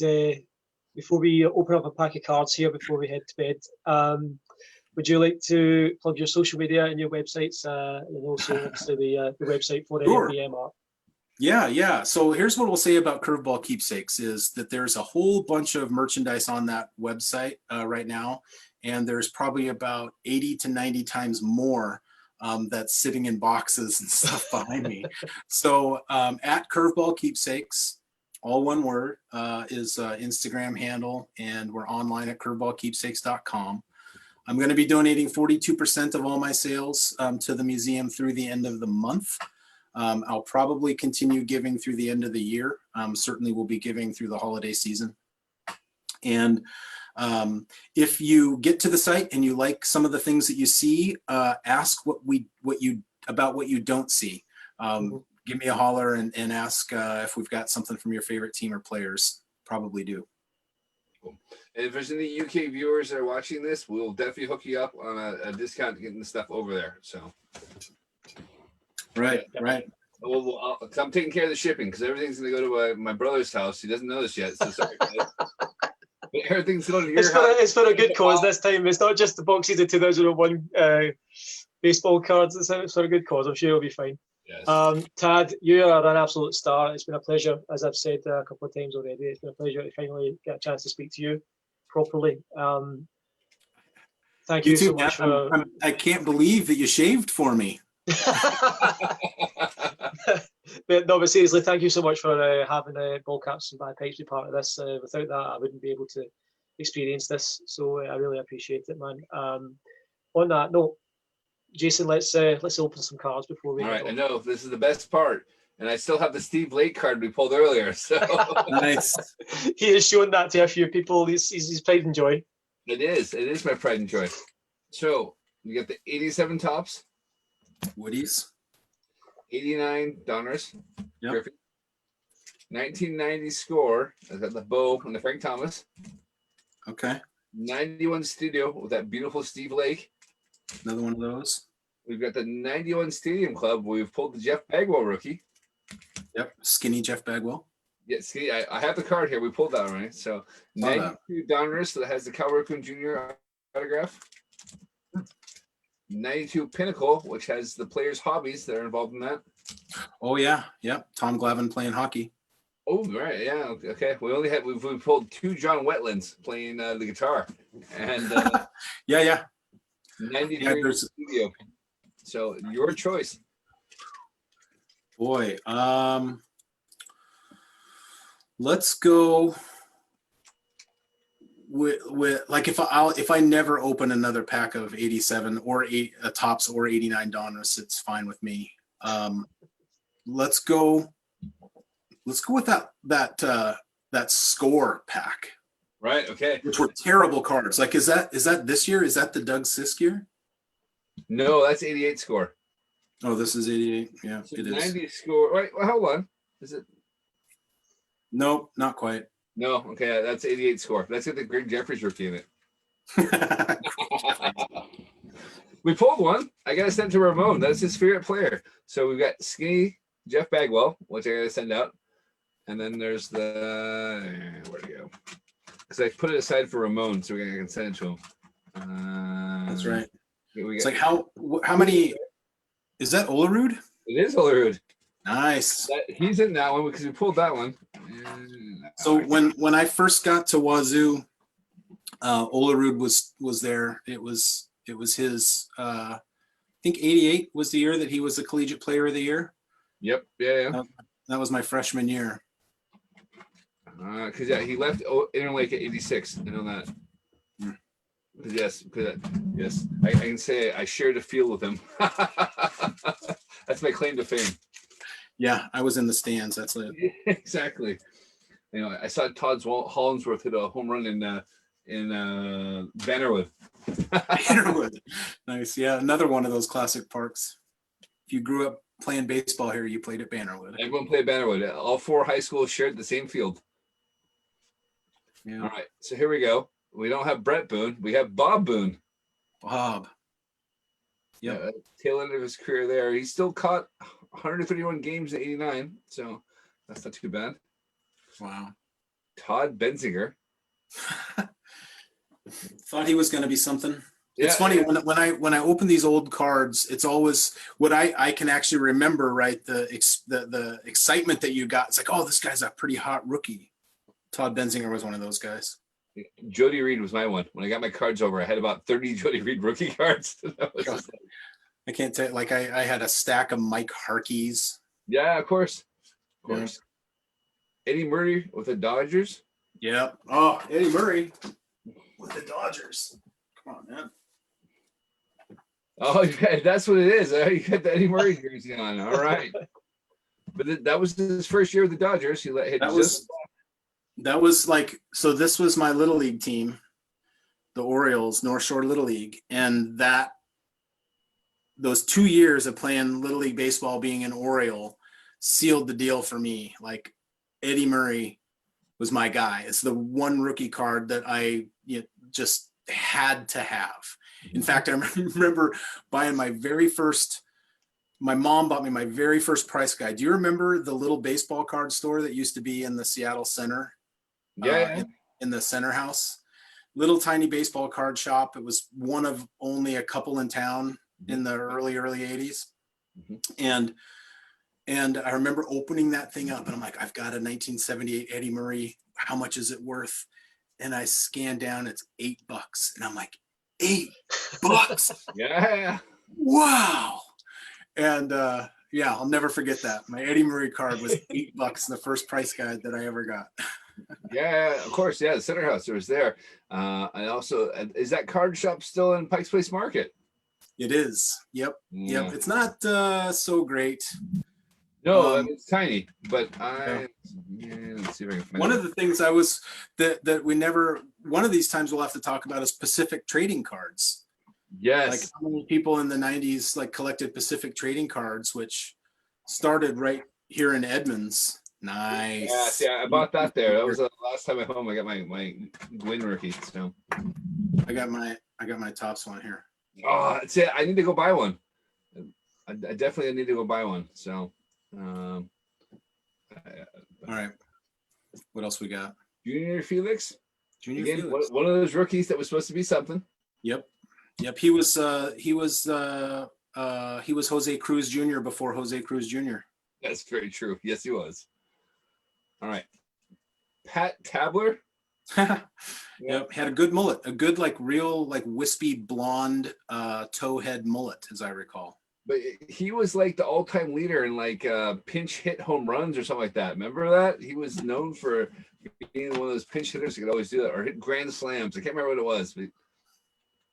before we open up a pack of cards here, before we head to bed, would you like to plug your social media and your websites, and also obviously the website for Sure. NLBMArt? Yeah. So here's what we'll say about Curveball Keepsakes is that there's a whole bunch of merchandise on that website right now. And there's probably about 80 to 90 times more that's sitting in boxes and stuff behind me. So at Curveball Keepsakes, all one word, is Instagram handle, and we're online at curveballkeepsakes.com. I'm going to be donating 42% of all my sales to the museum through the end of the month. I'll probably continue giving through the end of the year. Certainly will be giving through the holiday season. And if you get to the site and you like some of the things that you see, ask what you don't see. Give me a holler and ask if we've got something from your favorite team or players. Probably do. Cool. And if there's any UK viewers that are watching this, we'll definitely hook you up on a discount to getting the stuff over there. So. Right. Well, I'm taking care of the shipping because everything's going to go to my brother's house. He doesn't know this yet, so sorry. Everything's going to your house. It's for a good cause this time. It's not just the boxes of 2001 baseball cards. It's for a good cause. I'm sure it'll be fine. Yes. Tad, you are an absolute star. It's been a pleasure, as I've said a couple of times already. It's been a pleasure to finally get a chance to speak to you properly. Thank you so much. I can't believe that you shaved for me. But seriously, thank you so much for having Ball Caps and Bagpipes be part of this. Without that, I wouldn't be able to experience this. So I really appreciate it, man. On that note, Jason, let's open some cards before we. All right, I know this is the best part, and I still have the Steve Blake card we pulled earlier. So nice. He has shown that to a few people. He's pride and joy. It is my pride and joy. So you got the 87 tops, Woodies, 89 Donners, yep. Griffey, 1990 score. I got the Bo and the Frank Thomas. Okay. 91 studio with that beautiful Steve Lake. Another one of those. We've got the 91 Stadium Club where we've pulled the Jeff Bagwell rookie. Yep, skinny Jeff Bagwell. Yeah, see, I have the card here. We pulled that, right? So 92 Donruss that has the Cal Ripken Jr. autograph. 92 Pinnacle, which has the players' hobbies that are involved in that. Oh yeah, yep. Tom Glavine playing hockey. Oh right, yeah, okay. We've pulled 2 John Wetlands playing the guitar, and Yeah. 93 there's studio. So your choice. boy. Let's go with like if I never open another pack of 87 or Topps or 89 Donruss, it's fine with me. Let's go with that score pack. Right. Okay. Which were terrible cards. Like, is that this year? Is that the Doug Sisk year? No, that's 88 score. Oh, this is 88. Yeah, So it is. 90 score. Wait, well, hold on. Is it? Nope, not quite. No. Okay, that's 88 score. That's got the Greg Jeffries rookie in it. We pulled one. I got to send to Ramon. That's his favorite player. So we've got skinny Jeff Bagwell, which I got to send out. And then there's the, where'd it go? Because I put it aside for Ramon, so I can send it to him. That's right. It's got, like how many? Is that Olerud? It is Olerud. Nice. He's in that one because we pulled that one. So when I first got to Wazoo, Olerud was there. It was his. I think 88 was the year that he was the Collegiate Player of the Year. Yep. Yeah. That was my freshman year. Because he left Interlake at 86. I know that. Yes, I can say I shared a field with him. That's my claim to fame. Yeah, I was in the stands. That's it. Exactly. You know, I saw Todd Hollinsworth hit a home run in Bannerwood. Bannerwood. Nice. Yeah, another one of those classic parks. If you grew up playing baseball here, you played at Bannerwood. Everyone played Bannerwood. All 4 high schools shared the same field. Yeah. All right, so here we go. We don't have Brett Boone. We have Bob Boone. Bob. Yep. Yeah, tail end of his career there. He still caught 131 games in 89, so that's not too bad. Wow. Todd Benzinger. Thought he was going to be something. Yeah, it's funny when I open these old cards, it's always what I can actually remember. Right, the excitement that you got. It's like, oh, this guy's a pretty hot rookie. Todd Benzinger was one of those guys. Jody Reed was my one. When I got my cards over, I had about 30 Jody Reed rookie cards. I can't tell. Like I had a stack of Mike Harkeys. Yeah, of course. Yeah. Eddie Murray with the Dodgers. Yeah. Oh, Eddie Murray with the Dodgers. Come on, man. Oh, yeah, that's what it is. You got the Eddie Murray jersey on. All right. But that was his first year with the Dodgers. That was like, so this was my Little League team, the Orioles, North Shore Little League. And those 2 years of playing Little League baseball, being an Oriole, sealed the deal for me. Like, Eddie Murray was my guy. It's the one rookie card that I just had to have. In fact, I remember buying my mom bought me my very first price guide. Do you remember the little baseball card store that used to be in the Seattle Center? Yeah. In the center house, little tiny baseball card shop. It was one of only a couple in town in the early 80s. And I remember opening that thing up and I'm like, I've got a 1978 Eddie Murray. How much is it worth? And I scan down, it's $8. And I'm like, $8? Yeah. Wow. And yeah, I'll never forget that. My Eddie Murray card was $8 in the first price guide that I ever got. Yeah, of course. Yeah, the center house was there. And also, is that card shop still in Pikes Place Market? It is. Yep. Yeah. Yep. It's not so great. No, it's tiny. But let's see if I can find one of the things that we never, one of these times we'll have to talk about is Pacific trading cards. Yes. Like how many people in the 90s like collected Pacific trading cards, which started right here in Edmonds. Nice. Yeah, I bought that there. That was the last time at home. I got my Gwyn rookie. So I got my Topps one here. Oh, that's it. I need to go buy one. I definitely need to go buy one. So all right. What else we got? Junior Felix. Junior Again, Felix. one of those rookies that was supposed to be something. Yep. He was Jose Cruz Jr. before Jose Cruz Jr. That's very true. Yes, he was. All right. Pat Tabler. Yep, had a good mullet, a good like real like wispy blonde towhead mullet, as I recall. But he was like the all-time leader in like pinch hit home runs or something like that. Remember that? He was known for being one of those pinch hitters who could always do that, or hit grand slams. I can't remember what it was, but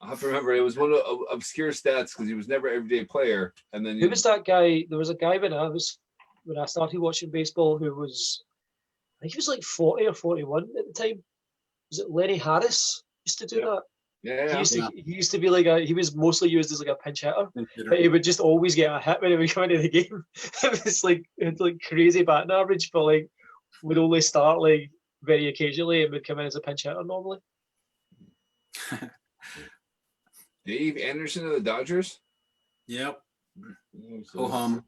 I'll have to remember. It was one of the obscure stats because he was never an everyday player. And then Who was that guy? There was a guy when I started watching baseball who was, I think he was like 40 or 41 at the time. Was it Lenny Harris used to do that? Yeah, He used to be like he was mostly used as like a pinch hitter, but he would just always get a hit when he would come into the game. It was like crazy batting average, but like would only start like very occasionally and would come in as a pinch hitter normally. Dave Anderson of the Dodgers. Yep. So, Ho hum.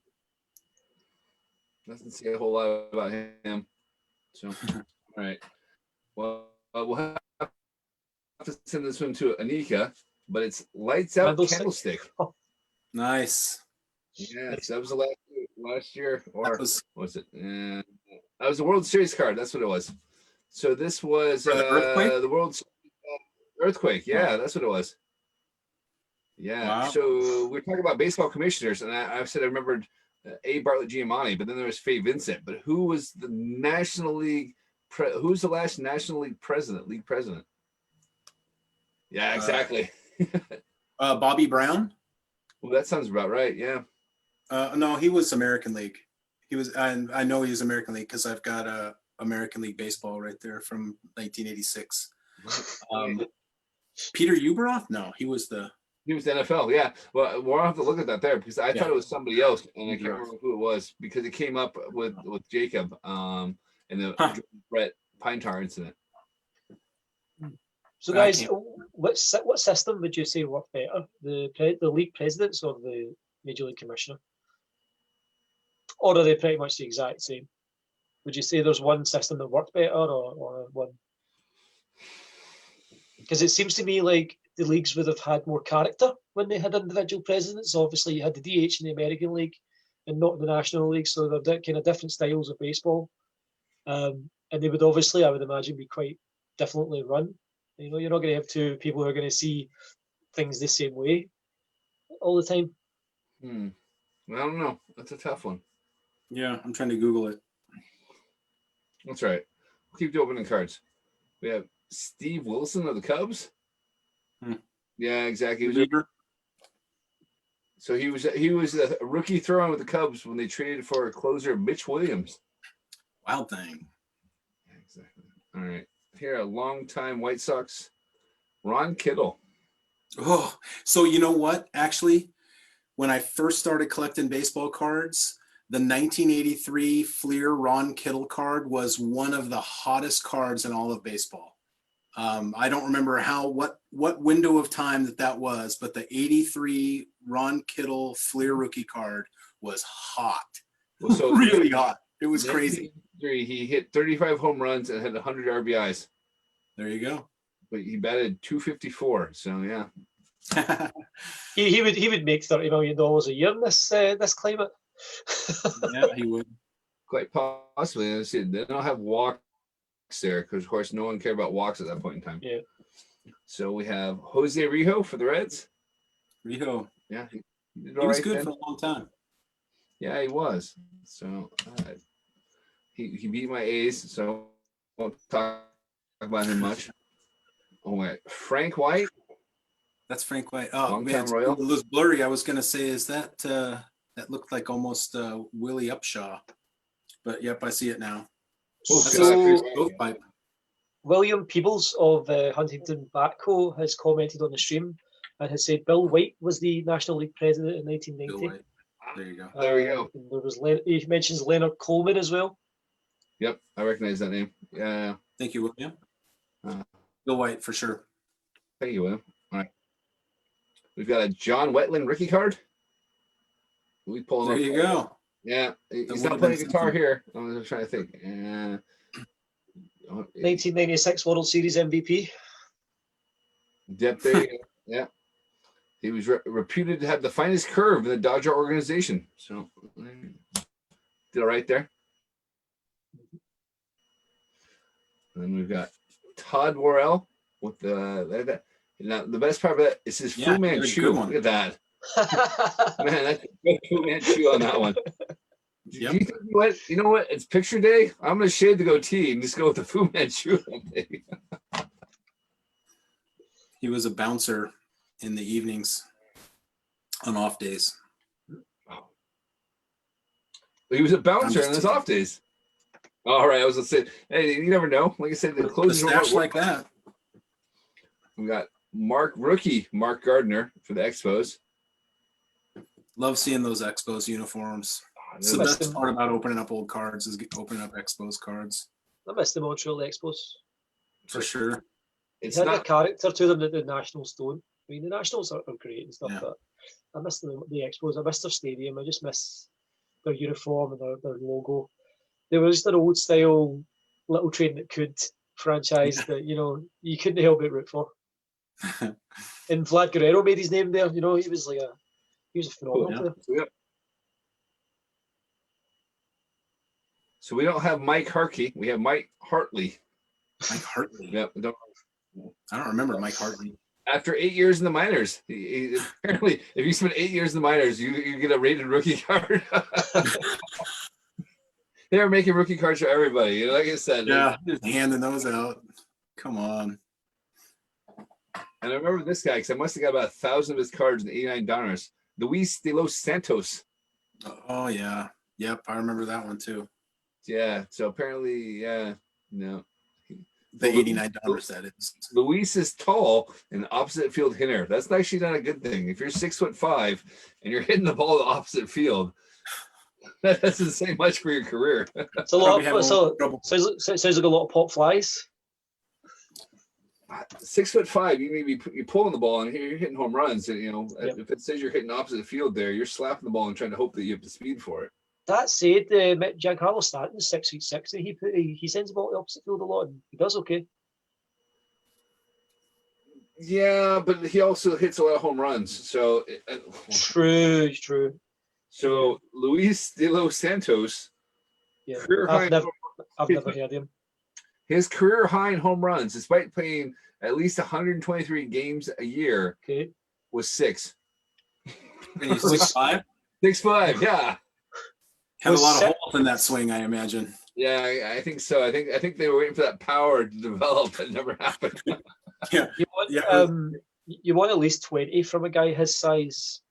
Doesn't say a whole lot about him. So, all right. Well, we'll have to send this one to Anika, but it's Lights Out Candlestick. Oh. Nice. Yeah, so that was the last year, or was it? That was a World Series card. That's what it was. So this was Earthquake? the World Earthquake. Yeah, that's what it was. Yeah. Wow. So we're talking about baseball commissioners, and I said I remembered A. Bartlett Giamatti, but then there was Faye Vincent. But who was the National League? Who's the last National League league president? Yeah, exactly. Bobby Brown? Well, that sounds about right. Yeah. No, he was American League. He was, and I know he was American League because I've got a American League baseball right there from 1986. Peter Uberoth? No, he was the NFL. Yeah. Well, we'll have to look at that there because I thought it was somebody else, and I can't remember who it was because it came up with Jacob in the Brett Pine Tar incident. So, guys, what system would you say worked better, the league presidents or the major league commissioner, or are they pretty much the exact same? Would you say there's one system that worked better, or one? Because it seems to me like the leagues would have had more character when they had individual presidents. Obviously, you had the DH in the American League and not the National League, so they're kind of different styles of baseball. And they would obviously, I would imagine, be quite differently run. You know, you're not going to have two people who are going to see things the same way all the time. I don't know. That's a tough one. Yeah, I'm trying to Google it. That's right. We'll keep the opening cards. We have Steve Wilson of the Cubs. Yeah, exactly. He was a rookie throwing with the Cubs when they traded for a closer, Mitch Williams. Wild thing. Yeah, exactly. All right. Here, a longtime White Sox, Ron Kittle. Oh, so you know what? Actually, when I first started collecting baseball cards, the 1983 Fleer Ron Kittle card was one of the hottest cards in all of baseball. I don't remember what window of time that was, but the 83 Ron Kittle Fleer rookie card was hot. Well, so really hot. It was crazy. He hit 35 home runs and had 100 RBIs. There you go. But he batted 254. So yeah. he would make $30 million a year in this climate. Yeah, he would. Quite possibly. They don't have walks there because, of course, no one cared about walks at that point in time. Yeah. So we have Jose Rijo for the Reds. Rijo. Yeah. He was good for a long time. Yeah, he was. So he beat my A's, so I won't talk about him much. Oh, wait. Frank White? That's Frank White. Oh, Long-time man, Royal. it was blurry. I was going to say, is that looked like almost Willie Upshaw. But, yep, I see it now. William Peebles of Huntington Batco has commented on the stream and has said Bill White was the National League president in 1990. There you go. There we go. There was he mentions Leonard Coleman as well. Yep, I recognize that name. Yeah. Thank you, William. Bill White for sure. Thank you, William. All right. We've got a John Wetland rookie card. We pull him there up. you go. Yeah, he's not playing guitar here. I'm just trying to think. 1996 World Series MVP. Yep, there you go. Yeah. He was reputed to have the finest curve in the Dodger organization. So, did all right there. And then we've got Todd Worrell with the now the best part of that is his Fu Manchu. Look at that. Man, that's a Fu Manchu on that one. Yep. You know what? It's picture day. I'm gonna shade the goatee and just go with the Fu Manchu. He was a bouncer in the evenings on off days. He was a bouncer on his off days. All right, I was gonna say, hey, you never know. Like I said, the closing stash like that. We got Mark Gardner for the Expos. Love seeing those Expos uniforms. It's the best part about opening up old cards is opening up Expos cards. I miss the Montreal Expos. For sure. It's had a character to them that the Nationals don't. I mean, the Nationals are great and stuff, but I miss the Expos. I miss their stadium. I just miss their uniform and their logo. They were just an old style little train that could franchise that, you couldn't help but root for. And Vlad Guerrero made his name there. He was a phenomenal player. So we don't have Mike Harkey. We have Mike Hartley. Mike Hartley. Yeah, I don't remember Mike Hartley. After 8 years in the minors, he apparently, if you spend 8 years in the minors, you get a rated rookie card. They were making rookie cards for everybody. Like I said, just handing those out. Come on. And I remember this guy because I must have got about 1,000 of his cards in $89. Luis de los Santos. Oh yeah, yep, I remember that one too. Yeah, so apparently, no. The $89 that is. Luis is tall and opposite field hitter. That's actually not a good thing. If you're 6'5" and you're hitting the ball the opposite field, that doesn't say much for your career. It's a lot. Sounds like a lot of pop flies. 6'5", you're pulling the ball and you're hitting home runs. And, if it says you're hitting opposite field there, you're slapping the ball and trying to hope that you have the speed for it. That said, Giancarlo Stanton's 6'6". He sends the ball to the opposite field a lot, and he does okay. Yeah, but he also hits a lot of home runs. So true. So Luis de los Santos, I've never heard him. His career high in home runs, despite playing at least 123 games a year, was 6. And he's 6'5"? 6'5", yeah. Had a lot of holes in that swing, I imagine. Yeah, I think so. I think they were waiting for that power to develop. It never happened. You want at least 20 from a guy his size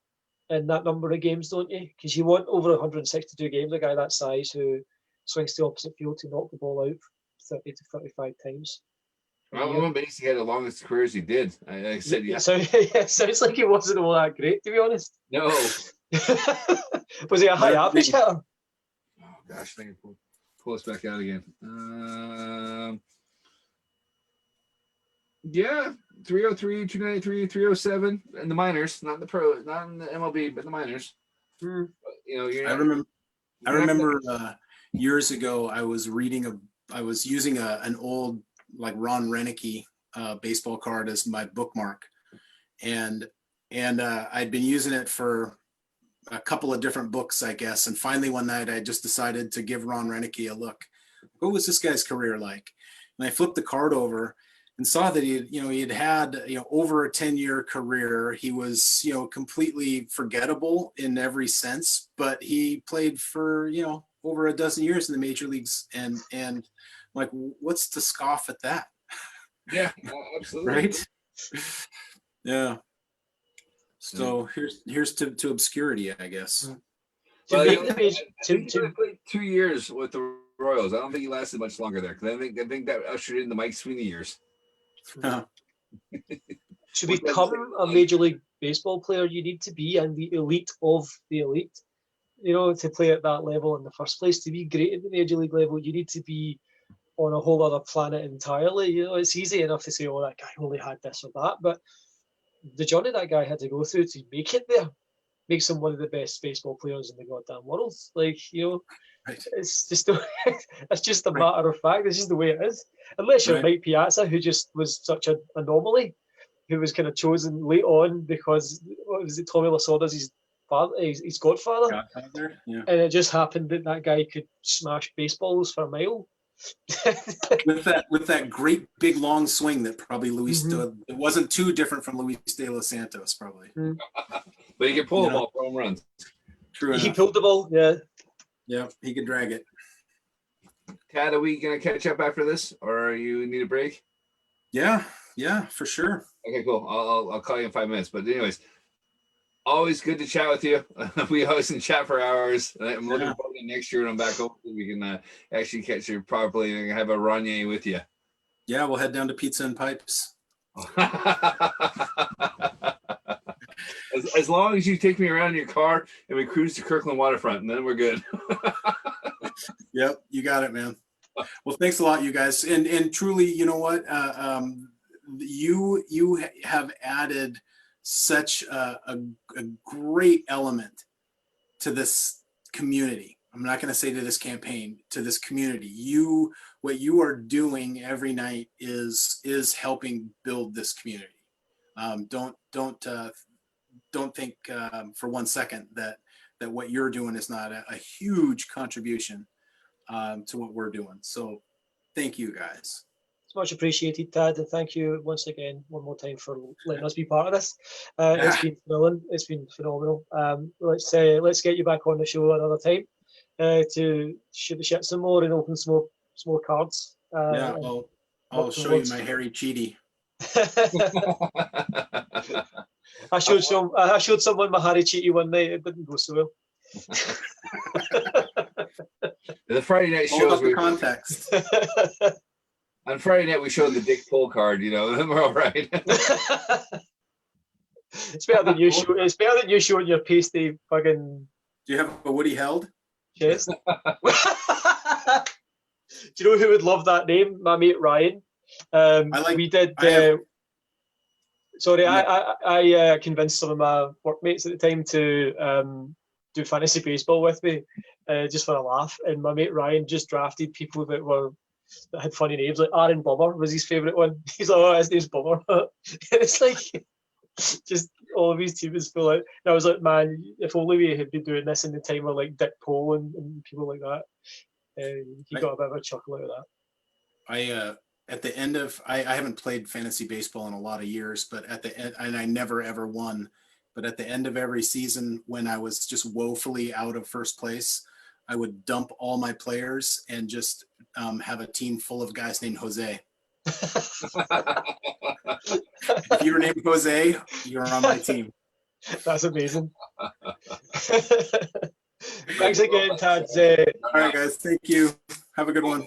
in that number of games, don't you? Because you want over 162 games, a guy that size who swings to the opposite field to knock the ball out 30 to 35 times. I'm amazed he had the longest career as he did. I said, sounds like he wasn't all that great, to be honest. No. Was he a high average hitter? Oh gosh, I think pull us back out again. 303, 293, 307 in the minors, not in the pro, not in the MLB, but in the minors. I remember years ago I was using an old like Ron Renicky baseball card as my bookmark, and I'd been using it for a couple of different books, I guess. And finally one night I just decided to give Ron Renicky a look. What was this guy's career like? And I flipped the card over and saw that he had over a 10-year career. He was, completely forgettable in every sense, but he played for, over a dozen years in the major leagues. And like, what's to scoff at that? Yeah, absolutely. Right. Yeah. So here's to obscurity, I guess. Well, he played 2 years with the Royals. I don't think he lasted much longer there because I think that ushered in the Mike Sweeney years. To become a Major League Baseball player, you need to be in the elite of the elite. To play at that level in the first place, to be great at the Major League level, you need to be on a whole other planet entirely. It's easy enough to say, oh, that guy only had this or that, but the journey that guy had to go through to make it there makes him one of the best baseball players in the goddamn world. Right. It's just it's just a matter of fact. It's just the way it is. Unless you're Mike Piazza, who just was such an anomaly, who was kind of chosen late on because what was it? Tommy Lasorda's his father, his godfather, Godfather, yeah. and it just happened that that guy could smash baseballs for a mile. with that great big long swing that probably Luis Mhm. it wasn't too different from Luis de los Santos, probably. But he can pull You the know. ball for home runs. True He enough. pulled the ball, yeah. Yeah, he could drag it. Tad, are we gonna catch up after this, or you need a break? Yeah, for sure. Okay, cool. I'll call you in 5 minutes. But anyways, always good to chat with you. We always can chat for hours. I'm looking forward to next year when I'm back home so we can actually catch you properly and have a Ronier with you. Yeah, we'll head down to Pizza and Pipes. As long as you take me around in your car and we cruise to Kirkland Waterfront, and then we're good. Yep, you got it, man. Well, thanks a lot, you guys. And truly, you know what? You have added such a great element to this community. I'm not going to say to this campaign, to this community. What you are doing every night is helping build this community. Don't think for 1 second that what you're doing is not a huge contribution to what we're doing. So thank you, guys. It's much appreciated, Tad, and thank you once again, one more time, for letting us be part of this. It's been thrilling. It's been phenomenal. Let's get you back on the show another time to shoot the shit some more and open some more cards. Yeah, I'll show you my hairy cheaty. I showed someone my Harry Cheaty one night. It didn't go so well. The Friday night All shows about the context. On Friday night we showed the Dick Pull card. You know, we're all right. It's better than you show. It's better than you showing your pasty fucking. Do you have a Woody held? Chest. Do you know who would love that name? My mate Ryan. I convinced some of my workmates at the time to do fantasy baseball with me, just for a laugh. And my mate Ryan just drafted people that had funny names. Like Aaron Bummer was his favourite one. He's like, oh, his name's Bummer. It's like just all of his team is full out. And I was like, man, if only we had been doing this in the time of like Dick Pole and people like that. He got a bit of a chuckle out of that. At the end of, I haven't played fantasy baseball in a lot of years, but at the end, and I never ever won, but at the end of every season, when I was just woefully out of first place, I would dump all my players and just have a team full of guys named Jose. If you were named Jose, you're on my team. That's amazing. Thanks again, Tad. All right, guys. Thank you. Have a good one.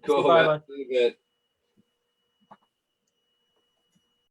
Cool. Bye, man.